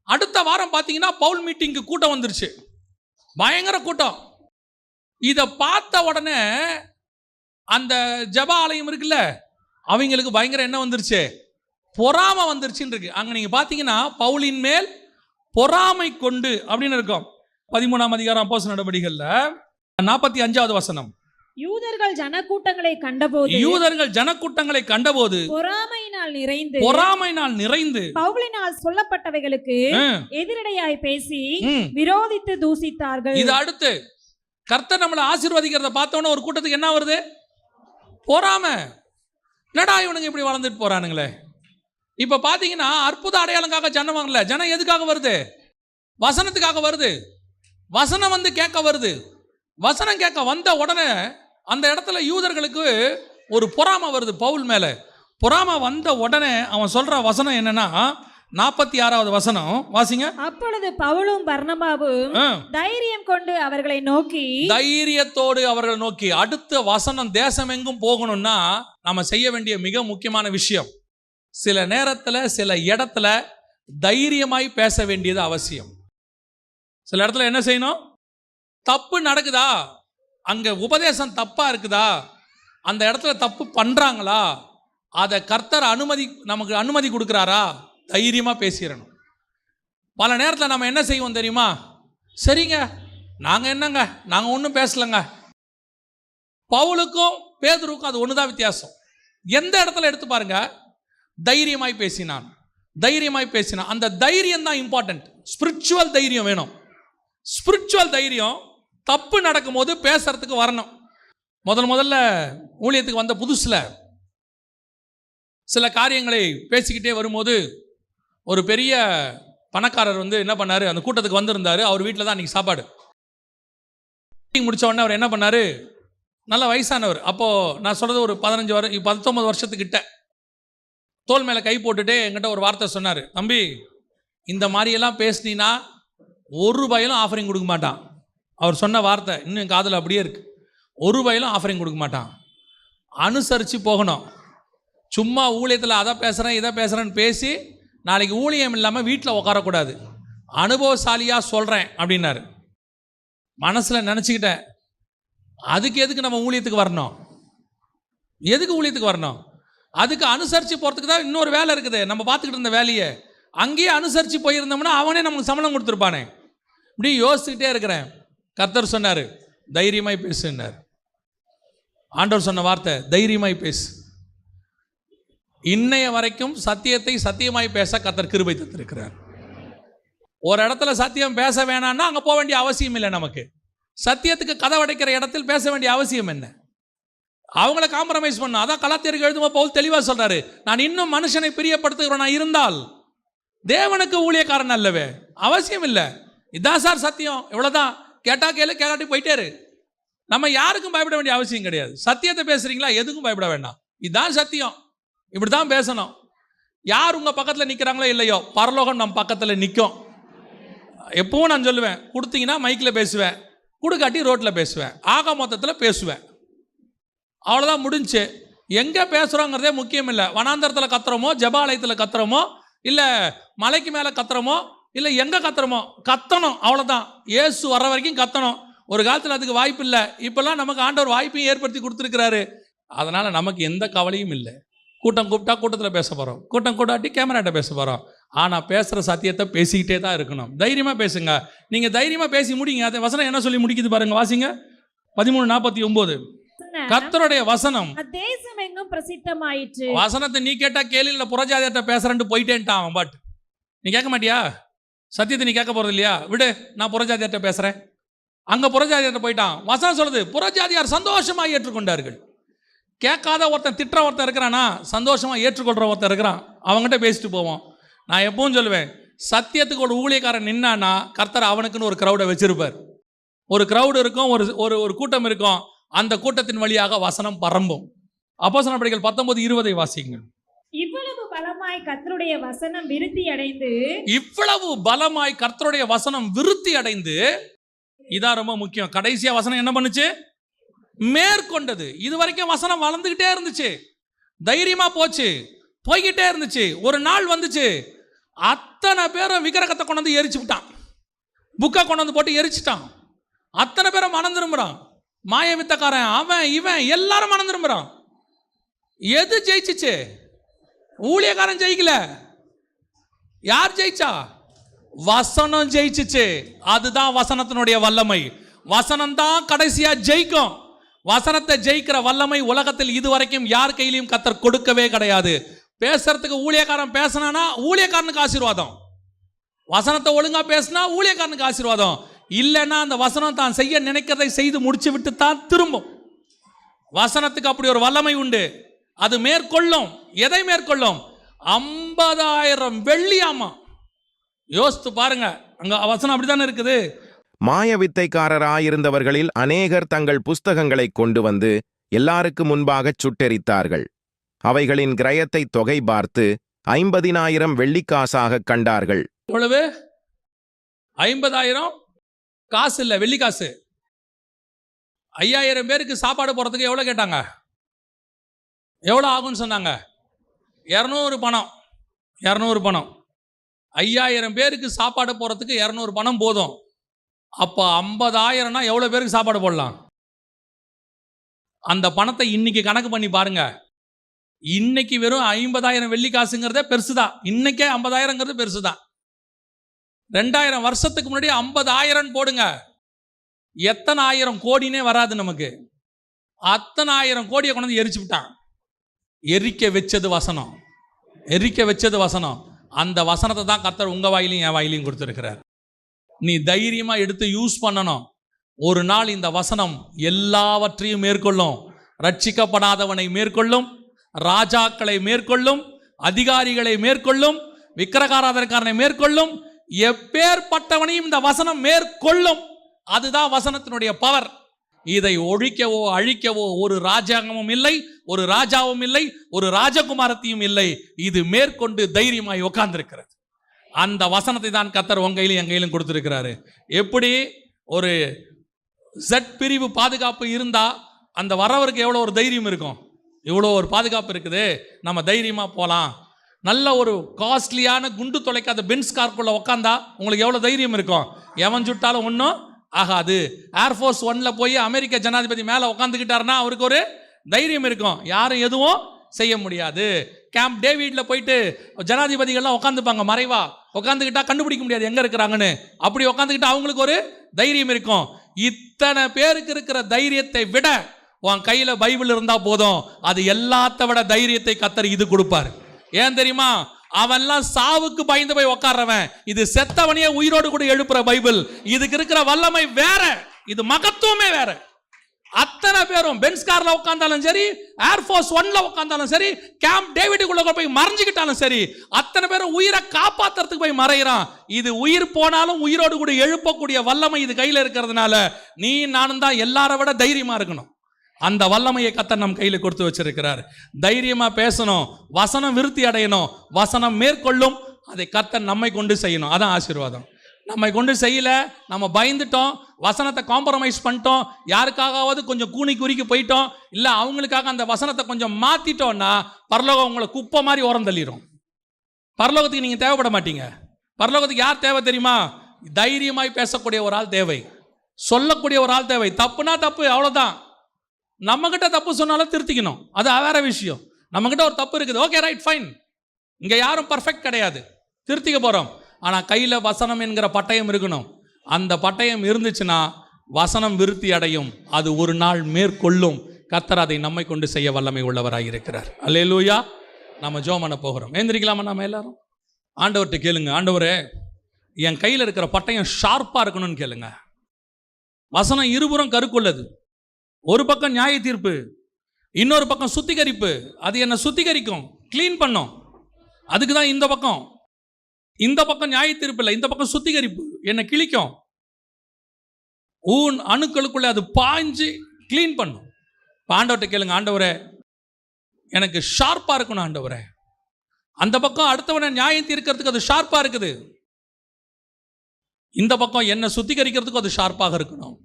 அடுத்த வாரம் பார்த்தீங்கன்னா பவுல் மீட்டிங்க்கு கூட்டம் வந்துருச்சு, பயங்கர கூட்டம். இதை பார்த்த உடனே அந்த ஜப ஆலயம் இருக்குல்ல, அவங்களுக்கு பயங்கர என்ன வந்துருச்சு, பொறாமை வந்துருச்சுன்னு இருக்கு. அங்கே நீங்கள் பார்த்தீங்கன்னா பவுலின் மேல் பொறாமை கொண்டு அப்படின்னு இருக்கும். 13ஆம் அதிகாரம் அப்போஸ்தலர் நடபடிகள்ல 45வது வசனம். யூதர்கள் ஜனக்கூட்டங்களை கண்டபோது பொறாமையினால் நிறைந்து பவுலினால் சொல்லப்பட்டவைகளுக்கு எதிரடையாய் பேசி விரோதித்து தூசித்தார்கள். இது அடுத்து கர்த்தர் நம்மளை ஆசீர்வதிக்கிறத பார்த்தோன்னே ஒரு கூட்டத்துக்கு என்ன வருது, பொறாமை. என்னடா இவனுங்க இப்படி வளர்ந்துட்டு போறானுங்களே. இப்ப பாத்தீங்கன்னா அற்புத அடையாளங்காக ஜனம் வாங்கல, ஜனம் எதுக்காக வருது, வசனத்துக்காக வருது. வசனம் வந்து கேட்க வருது. வசனம் கேட்க வந்த உடனே அந்த இடத்துல யூதர்களுக்கு ஒரு பொறாமை வருது பவுல் மேல. பொறாமை வந்த உடனே அவன் சொல்ற வசனம் என்னன்னா 46வது வசனம் வாசிங்க. அப்பொழுது பவுலும் பர்னபாவும் தைரியம் கொண்டு அவர்களை நோக்கி, தைரியத்தோடு அவர்களை நோக்கி. அடுத்த வசனம் தேசம் எங்கும் போகணும்னா நம்ம செய்ய வேண்டிய மிக முக்கியமான விஷயம், சில நேரத்தில் சில இடத்துல தைரியமாய் பேச வேண்டியது அவசியம். சில இடத்துல என்ன செய்யணும், தப்பு நடக்குதா, அங்கே உபதேசம் தப்பா இருக்குதா, அந்த இடத்துல தப்பு பண்றாங்களா, அதை கர்த்தர் நமக்கு அனுமதி கொடுக்குறாரா, தைரியமா பேசிடணும். பல நேரத்தில் நம்ம என்ன செய்வோம் தெரியுமா, சரிங்க நாங்கள் என்னங்க நாங்கள் ஒன்றும் பேசலைங்க. பவுலுக்கும் பேதுருக்கும் அது ஒன்று தான் வித்தியாசம். எந்த இடத்துல எடுத்து பாருங்க, தைரியமாய் பேசினான். அந்த தைரியம் தான் இம்பார்ட்டன்ட். ஸ்பிரிச்சுவல் தைரியம் வேணும். ஸ்பிரிச்சுவல் தைரியம் தப்பு நடக்கும்போது பேசுறதுக்கு வரணும். முதல்ல ஊழியத்துக்கு வந்த புதுசுல சில காரியங்களை பேசிக்கிட்டே வரும்போது ஒரு பெரிய பணக்காரர் வந்து என்ன பண்ணாரு, அந்த கூட்டத்துக்கு வந்திருந்தாரு. அவர் வீட்டில் தான் அன்றைக்கி சாப்பாடு. முடிச்ச உடனே அவர் என்ன பண்ணாரு, நல்ல வயசானவர், அப்போது நான் சொல்கிறது ஒரு 19 வருஷத்துக்கிட்ட, தோல் மேலே கை போட்டுட்டு என்கிட்ட ஒரு வார்த்தை சொன்னார். தம்பி, இந்த மாதிரியெல்லாம் பேசினீன்னா ஒரு ரூபாயிலும் ஆஃபரிங் கொடுக்க மாட்டான் அவர் சொன்ன வார்த்தை இன்னும் என் காதில் அப்படியே இருக்கு. ஒரு வயலும் ஆஃபரிங் கொடுக்க மாட்டான். அனுசரித்து போகணும். சும்மா ஊழியத்தில் அதை பேசுகிறேன் இதை பேசுகிறேன்னு பேசி நாளைக்கு ஊழியம் இல்லாமல் வீட்டில் உட்காரக்கூடாது. அனுபவசாலியாக சொல்கிறேன் அப்படின்னாரு. மனசில் நினச்சிக்கிட்டேன், அதுக்கு எதுக்கு நம்ம ஊழியத்துக்கு வரணும்? எதுக்கு ஊழியத்துக்கு வரணும்? அதுக்கு அனுசரித்து போகிறதுக்கு தான் இன்னொரு வேலை இருக்குது. நம்ம பார்த்துக்கிட்டு இருந்த வேலையை அங்கேயே அனுசரித்து போயிருந்தோம்னா அவனே நமக்கு சம்பளம் கொடுத்துருப்பானே. இப்படி யோசிச்சுக்கிட்டே இருக்கிறேன். கர்த்தர் சொன்னார், தைரியமாய் பேசுன்னார். ஆண்டவர் சொன்ன வார்த்தை, தைரியமாய் பேசு. இன்னைய வரைக்கும் சத்தியத்தை சத்தியமாய் பேச கர்த்தர் கிருபை தந்திருக்கிறார். ஒரு இடத்துல சத்தியம் பேச வேணாம்னா அங்கே போக வேண்டிய அவசியம் இல்லை. நமக்கு சத்தியத்துக்கு கதவு அடைக்கிற இடத்தில் பேச வேண்டிய அவசியம் என்ன? அவங்கள காம்ப்ரமைஸ் பண்ண. அதான் கலாத்தியருக்கு எழுதும்போது பவுல் தெளிவாக சொல்றாரு, நான் இன்னும் மனுஷனை பிரியப்படுத்துகிறவனா இருந்தால் தேவனுக்கு ஊழியக்காரன் அல்லவே. அவசியம் இல்லை. இதான் சார் சத்தியம், இவ்வளோதான். கேட்டா கேளு, கேளாட்டி போயிட்டே. நம்ம யாருக்கும் பயப்பட வேண்டிய அவசியம் கிடையாது. சத்தியத்தை பேசுறீங்களா, எதுக்கும் பயப்பட வேண்டாம். இதுதான் சத்தியம், இப்படி தான் பேசணும். யார் உங்கள் பக்கத்தில் நிற்கிறாங்களோ இல்லையோ, பரலோகம் நம்ம பக்கத்தில் நிற்கும். எப்பவும் நான் சொல்லுவேன், கொடுத்தீங்கன்னா மைக்கில் பேசுவேன், கொடுக்காட்டி ரோட்டில் பேசுவேன், ஆக மொத்தத்தில் பேசுவேன். அவ்வளோதான், முடிஞ்சு. எங்கே பேசுகிறோங்கிறதே முக்கியம் இல்லை. வனாந்தரத்தில் கத்துறோமோ, ஜபாலயத்தில் கத்துறோமோ, இல்லை மலைக்கு மேலே கத்துறோமோ, இல்லை எங்கே கத்துறோமோ, கத்தணும். அவ்வளோதான். இயேசு வர்ற வரைக்கும் கத்தணும். ஒரு காலத்தில் அதுக்கு வாய்ப்பு இல்லை. இப்போல்லாம் நமக்கு ஆண்டவர் வாய்ப்பையும் ஏற்படுத்தி கொடுத்துருக்கிறாரு. அதனால் நமக்கு எந்த கவலையும் இல்லை. கூட்டம் கூப்பிட்டா கூட்டத்தில் பேச போகிறோம், கூட்டம் கூட்டாட்டி கேமராட்ட பேச போகிறோம். ஆனால் பேசுகிற சத்தியத்தை பேசிக்கிட்டே தான் இருக்கணும். தைரியமாக பேசுங்க. நீங்கள் தைரியமாக பேசி முடிங்க. அந்த வசனம் என்ன சொல்லி முடிக்குது பாருங்க, வாசிங்க. 13:49. கர்த்தருடைய வசனம் தேசம் எங்கும் பிரசித்தமாயிற்று. வசனத்தை நீ கேட்டா கேள்வியில புறஜாதியார்ட்ட பேசுறேன்ட்டு போயிட்டேன்ட்டான் அவன். பட் நீ கேட்க மாட்டியா? சத்தியத்தை நீ கேட்க போறது இல்லையா? விடு, நான் புறஜாதியார்ட்ட பேசுறேன். அங்க புறஜாதியார்ட்ட போயிட்டான். வசனம் சொல்லுது, புறஜாதியார் சந்தோஷமாக ஏற்றுக்கொண்டார்கள். கேட்காத ஒருத்தன் திட்டுற ஒருத்தன் இருக்கிறானா, சந்தோஷமா ஏற்றுக்கொள்ற ஒருத்தன் இருக்கிறான், அவங்ககிட்ட பேசிட்டு போவோம். நான் எப்பவும் சொல்லுவேன், சத்தியத்துக்கு ஒரு ஊழியக்காரன் நின்னானா கர்த்தர் அவனுக்குன்னு ஒரு கிரௌடை வச்சிருப்பார். ஒரு கிரௌடு இருக்கும், ஒரு கூட்டம் இருக்கும். அந்த கூட்டத்தின் வழியாக வசனம் பரம்பும். அப்போஸ்தலர் நடபடிகள் 19:20 வாசிங்க. இவ்வளவு பலமாய் கர்த்தருடைய வசனம் விருத்தி அடைந்து, இவ்வளவு பலமாய் கர்த்தருடைய வசனம் விருத்தி அடைந்து, இதான் ரொம்ப முக்கியம். கடைசியா வசனம் என்ன பண்ணுச்சு? மேற்கொண்டது. இது வரைக்கும் வசனம் வளர்ந்துகிட்டே இருந்துச்சு, தைரியமா போச்சு, போய்கிட்டே இருந்துச்சு. ஒரு நாள் வந்துச்சு, அத்தனை பேரும் விக்கிரகத்தை கொண்டு வந்து எரிச்சு விட்டான். புக்கை கொண்டு வந்து போட்டு எரிச்சுட்டான். அத்தனை பேரும் மனம் திரும்புறான். மாய வித்தக்காரன், அவன் இவன் எல்லாரும் மனம் திரும்புறான். எது ஜெயிச்சிச்சு? ஊழியக்காரன் ஜெயிக்கல. யார் ஜெயிச்சா? வசனம் ஜெயிச்சிச்சு. அதுதான் வசனத்தினுடைய வல்லமை. வசனம் தான் கடைசியா ஜெயிக்கும். வசனத்தை ஜெயிக்கிற வல்லமை உலகத்தில் இதுவரைக்கும் யார் கையிலையும் கர்த்தர் கொடுக்கவே கிடையாது. பேசுறதுக்கு ஊழியக்காரன் பேசினானா ஊழியக்காரனுக்கு ஆசீர்வாதம். வசனத்தை ஒழுங்கா பேசினா ஊழியக்காரனுக்கு ஆசீர்வாதம். இல்லைன்னா அந்த வசனம் தான் செய்ய நினைக்கிறதை செய்து முடிச்சு விட்டு தான் திரும்பும். வசனத்துக்கு அப்படி ஒரு வல்லமை உண்டு. அது மேற்கொள்ளும். எதை மேற்கொள்ளும்? 50,000 வெள்ளியாமா. யோசித்து பாருங்க, அங்க வசனம் அப்படித்தானே இருக்குது. மாய வித்தைக்காரராயிருந்தவர்களில் அநேகர் தங்கள் புஸ்தகங்களை கொண்டு வந்து எல்லாருக்கு முன்பாகச் சுட்டெரித்தார்கள். அவைகளின் கிரயத்தை தொகை பார்த்து 50,000 வெள்ளிக்காசாக கண்டார்கள். எவ்வளவு? 50,000 காசு இல்லை, வெள்ளி காசு. 5,000 பேருக்கு சாப்பாடு போறதுக்கு எவ்வளோ கேட்டாங்க? எவ்வளோ ஆகும்னு சொன்னாங்க? 200 பணம். 200 பணம். 5,000 பேருக்கு சாப்பாடு போறதுக்கு 200 பணம் போதும். அப்போ 50,000னா எவ்வளோ பேருக்கு சாப்பாடு போடலாம்? அந்த பணத்தை இன்னைக்கு கணக்கு பண்ணி பாருங்க. இன்னைக்கு வெறும் 50,000 வெள்ளி காசுங்கிறதே பெருசுதான். இன்னைக்கே 50,000ங்கிறது பெருசுதான். 2000 வருஷத்துக்கு முன்னாடி 50,000 போடுங்க, எத்தனை ஆயிரம் கோடினே வராது நமக்கு. அத்தனை ஆயிரம் கோடியை கொண்டு வந்து எரிச்சு விட்டான். எரிக்க வச்சது வசனம். எரிக்க வச்சது வசனம். அந்த வசனத்தை தான் கர்த்தர் உங்க வாயிலையும் என் வாயிலையும் கொடுத்துருக்கிறார். நீ தைரியமா எடுத்து யூஸ் பண்ணணும். ஒரு நாள் இந்த வசனம் எல்லாவற்றையும் மேற்கொள்ளும். ரட்சிக்கப்படாதவனை மேற்கொள்ளும், ராஜாக்களை மேற்கொள்ளும், அதிகாரிகளை மேற்கொள்ளும், விக்கிரகாராதனைக்காரனை மேற்கொள்ளும், எப்பேற்பட்டவனையும் இந்த வசனம் மேற்கொள்ளும். அதுதான் வசனத்தினுடைய பவர். இதை ஒழிக்கவோ அழிக்கவோ ஒரு ராஜாங்கமும் இல்லை, ஒரு ராஜாவும் இல்லை, ஒரு ராஜகுமாரத்தையும் இல்லை. இது மேற்கொண்டு தைரியமாய் உட்கார்ந்திருக்கிறது. அந்த வசனத்தை தான் கர்த்தர் உங்க கையிலும் என் கையிலும் கொடுத்திருக்கிறாரு. எப்படி ஒரு ஜெட் பிரிவு பாதுகாப்பு இருந்தா அந்த வரவருக்கு எவ்வளோ ஒரு தைரியம் இருக்கும். இவ்வளோ ஒரு பாதுகாப்பு இருக்குது, நம்ம தைரியமாக போகலாம். நல்ல ஒரு காஸ்ட்லியான குண்டு தொலைக்காத பென்ஸ் கார்க்குள்ளே உக்காந்தா உங்களுக்கு எவ்வளோ தைரியம் இருக்கும். எவன் சுட்டாலும் ஒன்றும் ஆகாது. ஏர்ஃபோர்ஸ் 1ல் போய் அமெரிக்க ஜனாதிபதி மேலே உட்காந்துக்கிட்டாருன்னா அவருக்கு ஒரு தைரியம் இருக்கும், யாரும் எதுவும் செய்ய முடியாது. கேம்ப் டேவிட்ல போயிட்டு ஜனாதிபதிகள்லாம் உட்காந்துப்பாங்க, மறைவா உட்காந்துக்கிட்டா கண்டுபிடிக்க முடியாது எங்கே இருக்கிறாங்கன்னு. அப்படி உட்காந்துக்கிட்டா அவங்களுக்கு ஒரு தைரியம் இருக்கும். இத்தனை பேருக்கு இருக்கிற தைரியத்தை விட உன் கையில் பைபிள் இருந்தால் போதும், அது எல்லாத்த விட தைரியத்தை கர்த்தர் இது கொடுப்பார். ஏன் தெரியுமா? அவன்லாம் சாவுக்கு பயந்து போய் உட்கார்றவன், இது செத்தவனையே உயிரோடு கூட எழுப்புற பைபிள். இதுக்கு இருக்கிற வல்லமை வேற, இது மகத்துவமே வேற. அத்தனை பேரும் பென்ஸ் கார்ல உட்கார்ந்தாலும் சரி, ஏர்ஃபோர்ஸ் 1ல உட்கார்ந்தாலும் சரி, கேம்ப் டேவிடுக்குள்ள போய் மறைஞ்சுக்கிட்டாலும் சரி, அத்தனை பேரும் உயிரை காப்பாத்துறதுக்கு போய் மறைகிறான். இது உயிர் போனாலும் உயிரோடு கூட எழுப்பக்கூடிய வல்லமை இது கையில இருக்கிறதுனால நீ நானும் தான் எல்லாரை விட தைரியமா இருக்கணும். அந்த வல்லமையை கர்த்தர் நம் கையில் கொடுத்து வச்சிருக்கிறார். தைரியமா பேசணும், வசனம் விருத்தி அடையணும், வசனம் மேற்கொள்ளும், அதை கர்த்தர் நம்மை கொண்டு செய்யணும். அதான் ஆசீர்வாதம். நம்மை கொண்டு செய்யல, நம்ம பயந்துட்டோம், வசனத்தை காம்ப்ரமைஸ் பண்ணிட்டோம், யாருக்காகவாவது கொஞ்சம் கூனி குறிக்கி போயிட்டோம், இல்லை அவங்களுக்காக அந்த வசனத்தை கொஞ்சம் மாற்றிட்டோம்னா பரலோகம் உங்களை குப்பை மாதிரி உரம் தள்ளிடும். பரலோகத்துக்கு நீங்கள் தேவைப்பட மாட்டீங்க. பரலோகத்துக்கு யார் தேவை தெரியுமா? தைரியமாய் பேசக்கூடிய ஒரு ஆள் தேவை, சொல்லக்கூடிய ஒரு ஆள் தேவை. தப்புனா தப்பு, அவ்வளோதான். நம்மகிட்ட தப்பு சொன்னாலும் திருத்திக்கணும், அது வேற விஷயம். நம்மகிட்ட ஒரு தப்பு இருக்குது, ஓகே ரைட் ஃபைன், இங்கே யாரும் பர்ஃபெக்ட் கிடையாது, திருத்திக்க போகிறோம். ஆனால் கையில் வசனம் என்கிற பட்டயம் இருக்கணும். அந்த பட்டயம் இருந்துச்சுன்னா வசனம் விருத்தி அடையும், அது ஒரு நாள் மேற்கொள்ளும். கர்த்தர் அதை நம்மை கொண்டு செய்ய வல்லமை உள்ளவராக இருக்கிறார். அல்லேலூயா. நம்ம ஜெபம் பண்ண போகிறோம். ஏந்திரிக்கலாமா? நம்ம எல்லாரும் ஆண்டவர்கிட்ட கேளுங்க, ஆண்டவரே என் கையில் இருக்கிற பட்டயம் ஷார்ப்பாக இருக்கணும்னு கேளுங்க. வசனம் இருபுறம் கருக்குள்ளது. ஒரு பக்கம் நியாய தீர்ப்பு, இன்னொரு பக்கம் சுத்திகரிப்பு. அது என்னை சுத்திகரிக்கும், கிளீன் பண்ணும். அதுக்கு தான் இந்த பக்கம். இந்த பக்கம் நியாய தீர்ப்பு இல்லை, இந்த பக்கம் சுத்திகரிப்பு. என்னை கிழிக்கும், ஊன் அணுக்களுக்குள்ளே அது பாய்ஞ்சு கிளீன் பண்ணும். ஆண்டவர்கிட்ட கேளுங்க, ஆண்டவரே எனக்கு ஷார்ப்பாக இருக்கணும் ஆண்டவரே. அந்த பக்கம் அடுத்தவனை நியாயம் தீர்க்கிறதுக்கு அது ஷார்ப்பாக இருக்குது, இந்த பக்கம் என்னை சுத்திகரிக்கிறதுக்கு அது ஷார்ப்பாக இருக்கணும்.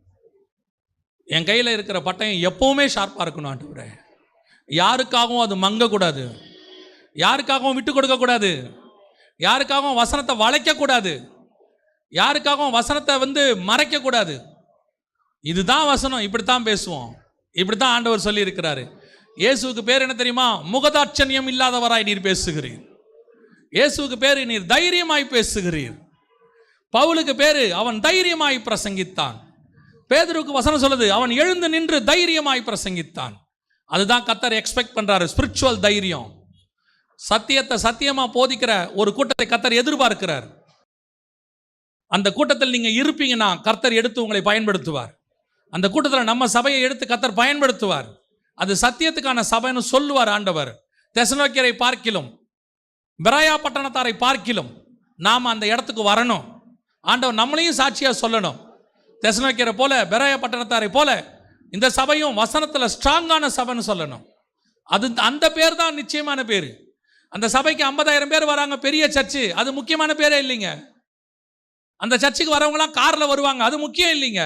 என் கையில் இருக்கிற பட்டயம் எப்பவுமே ஷார்ப்பாக இருக்கணும் ஆண்டவரே. யாருக்காகவும் அது மங்கக்கூடாது, யாருக்காகவும் விட்டு கொடுக்கக்கூடாது, யாருக்காகவும் வசனத்தை வளைக்கக்கூடாது, யாருக்காகவும் வசனத்தை மறைக்கக்கூடாது. இதுதான் வசனம், இப்படித்தான் பேசுவோம், இப்படித்தான் ஆண்டவர் சொல்லி இருக்கிறாரு. இயேசுவுக்கு பேர் என்ன தெரியுமா? முகதாட்சண்யம் இல்லாதவராய் நீர் பேசுகிறீர். இயேசுவுக்கு பேர் நீர் தைரியமாய் பேசுகிறீர். பவுலுக்கு பேரு அவன் தைரியமாய் பிரசங்கித்தான். பேதுருக்கு வசனம் சொல்லுது, அவன் எழுந்து நின்று தைரியமாய் பிரசங்கித்தான். அதுதான் கர்த்தர் எக்ஸ்பெக்ட் பண்றாரு, ஸ்பிரிச்சுவல் தைரியம். சத்தியத்தை சத்தியமா போதிக்கிற ஒரு கூட்டத்தை கர்த்தர் எதிர்பார்க்கிறார். அந்த கூட்டத்தில் நீங்க இருப்பீங்கன்னா கர்த்தர் எடுத்து உங்களை பயன்படுத்துவார். அந்த கூட்டத்தில் நம்ம சபையை எடுத்து கர்த்தர் பயன்படுத்துவார். அது சத்தியத்துக்கான சபைன்னு சொல்லுவார் ஆண்டவர். தெசலோனிக்கரை பார்க்கிலும் பெராயா பட்டணத்தாரை பார்க்கிலும் நாம் அந்த இடத்துக்கு வரணும். ஆண்டவர் நம்மளையும் சாட்சியா சொல்லணும். தெசலோனிக்கரை போல பெராயா பட்டணத்தாரை போல இந்த சபையும் வசனத்தில் ஸ்ட்ராங்கான சபைன்னு சொல்லணும். அது அந்த பேர் தான் நிச்சயமான பேர். அந்த சபைக்கு 50,000 பேர் வராங்க, பெரிய சர்ச்சு, அது முக்கியமான பேரே இல்லைங்க. அந்த சர்ச்சுக்கு வரவங்களாம் காரில் வருவாங்க, அது முக்கியம் இல்லைங்க.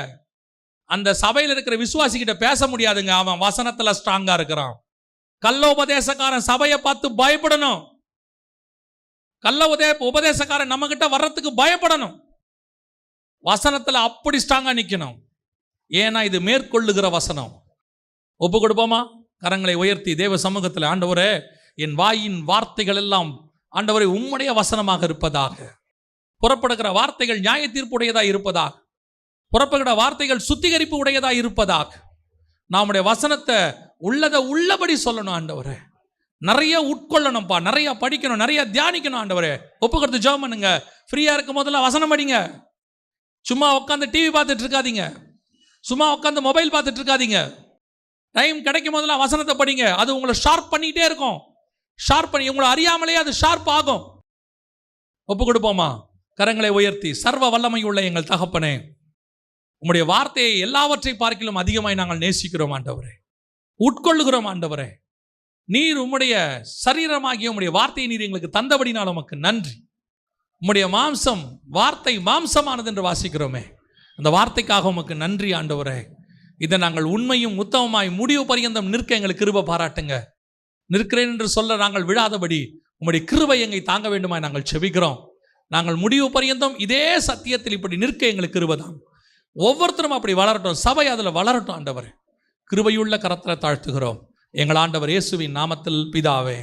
அந்த சபையில் இருக்கிற விசுவாசிக்கிட்ட பேச முடியாதுங்க, அவன் வசனத்தில் ஸ்ட்ராங்கா இருக்கிறான். கள்ளோபதேசக்காரன் சபையை பார்த்து பயப்படணும். உபதேசக்காரன் நம்ம கிட்ட வர்றதுக்கு பயப்படணும். வசனத்தில் அப்படி ஸ்ட்ராங்கா நிற்கணும். ஏன்னா இது மேற்கொள்ளுகிற வசனம். ஒப்பு கொடுப்போமா? கரங்களை உயர்த்தி தேவ சமூகத்தில், ஆண்டவரே என் வாயின் வார்த்தைகள் எல்லாம் ஆண்டவரே உம்முடைய வசனமாக இருப்பதாக. புறப்படுகிற வார்த்தைகள் நியாய தீர்ப்புடையதாக இருப்பதாக. புறப்படுகிற வார்த்தைகள் சுத்திகரிப்பு உடையதாக இருப்பதாக. நம்முடைய வசனத்தை உள்ளதை உள்ளபடி சொல்லணும் ஆண்டவரே. நிறைய உட்கொள்ளணும்ப்பா, நிறைய படிக்கணும், நிறைய தியானிக்கணும் ஆண்டவரே. ஒப்புக்கிறது ஜெபம் பண்ணுங்க. ஃப்ரீயா இருக்கும் போதெல்லாம் வசனம் படிங்க. சும்மா உட்காந்து டிவி பார்த்துட்டு இருக்காதீங்க, சும்மா உட்காந்து மொபைல் பார்த்துட்டு இருக்காதீங்க. டைம் கிடைக்கும் போதெல்லாம் வசனத்தை படிங்க. அது உங்களை ஷார்ப் பண்ணிக்கிட்டே இருக்கும். ஷார்ப் பண்ணி உங்களை அறியாமலேயே அது ஷார்ப் ஆகும். ஒப்பு கொடுப்போமா? கரங்களை உயர்த்தி, சர்வ வல்லமை உள்ள எங்கள் தகப்பனே, உம்முடைய வார்த்தையை எல்லாவற்றை பார்க்கிலும் அதிகமாய் நாங்கள் நேசிக்கிறோம் ஆண்டவரே, உட்கொள்ளுகிறோம் ஆண்டவரே. நீர் உம்முடைய சரீரமாகிய உம்முடைய வார்த்தையை நீர் எங்களுக்கு தந்தபடினால் உமக்கு நன்றி. உம்முடைய மாம்சம், வார்த்தை மாம்சமானது என்று வாசிக்கிறோமே. அந்த வார்த்தைக்காக உமக்கு நன்றி ஆண்டவரே. இதை நாங்கள் உண்மையும் உத்தமமாய் முடிவு பரியந்தம் நிற்க எங்களுக்கு கிருபை பாராட்டுங்க. நிற்கிறேன் என்று சொல்ல நாங்கள் விழாதபடி உம்முடைய கிருபை எங்களை தாங்க வேண்டுமாய் நாங்கள் செபிக்கிறோம். நாங்கள் முடிவு பரியந்தம் இதே சத்தியத்தில் இப்படி நிற்க எங்களுக்கு கிருபை தான். ஒவ்வொருத்தரும் அப்படி வளரட்டும், சபை அதில் வளரட்டும் ஆண்டவர். கிருபையுள்ள கரத்தில் தாழ்த்துகிறோம் எங்கள் ஆண்டவர் இயேசுவின் நாமத்தில் பிதாவே.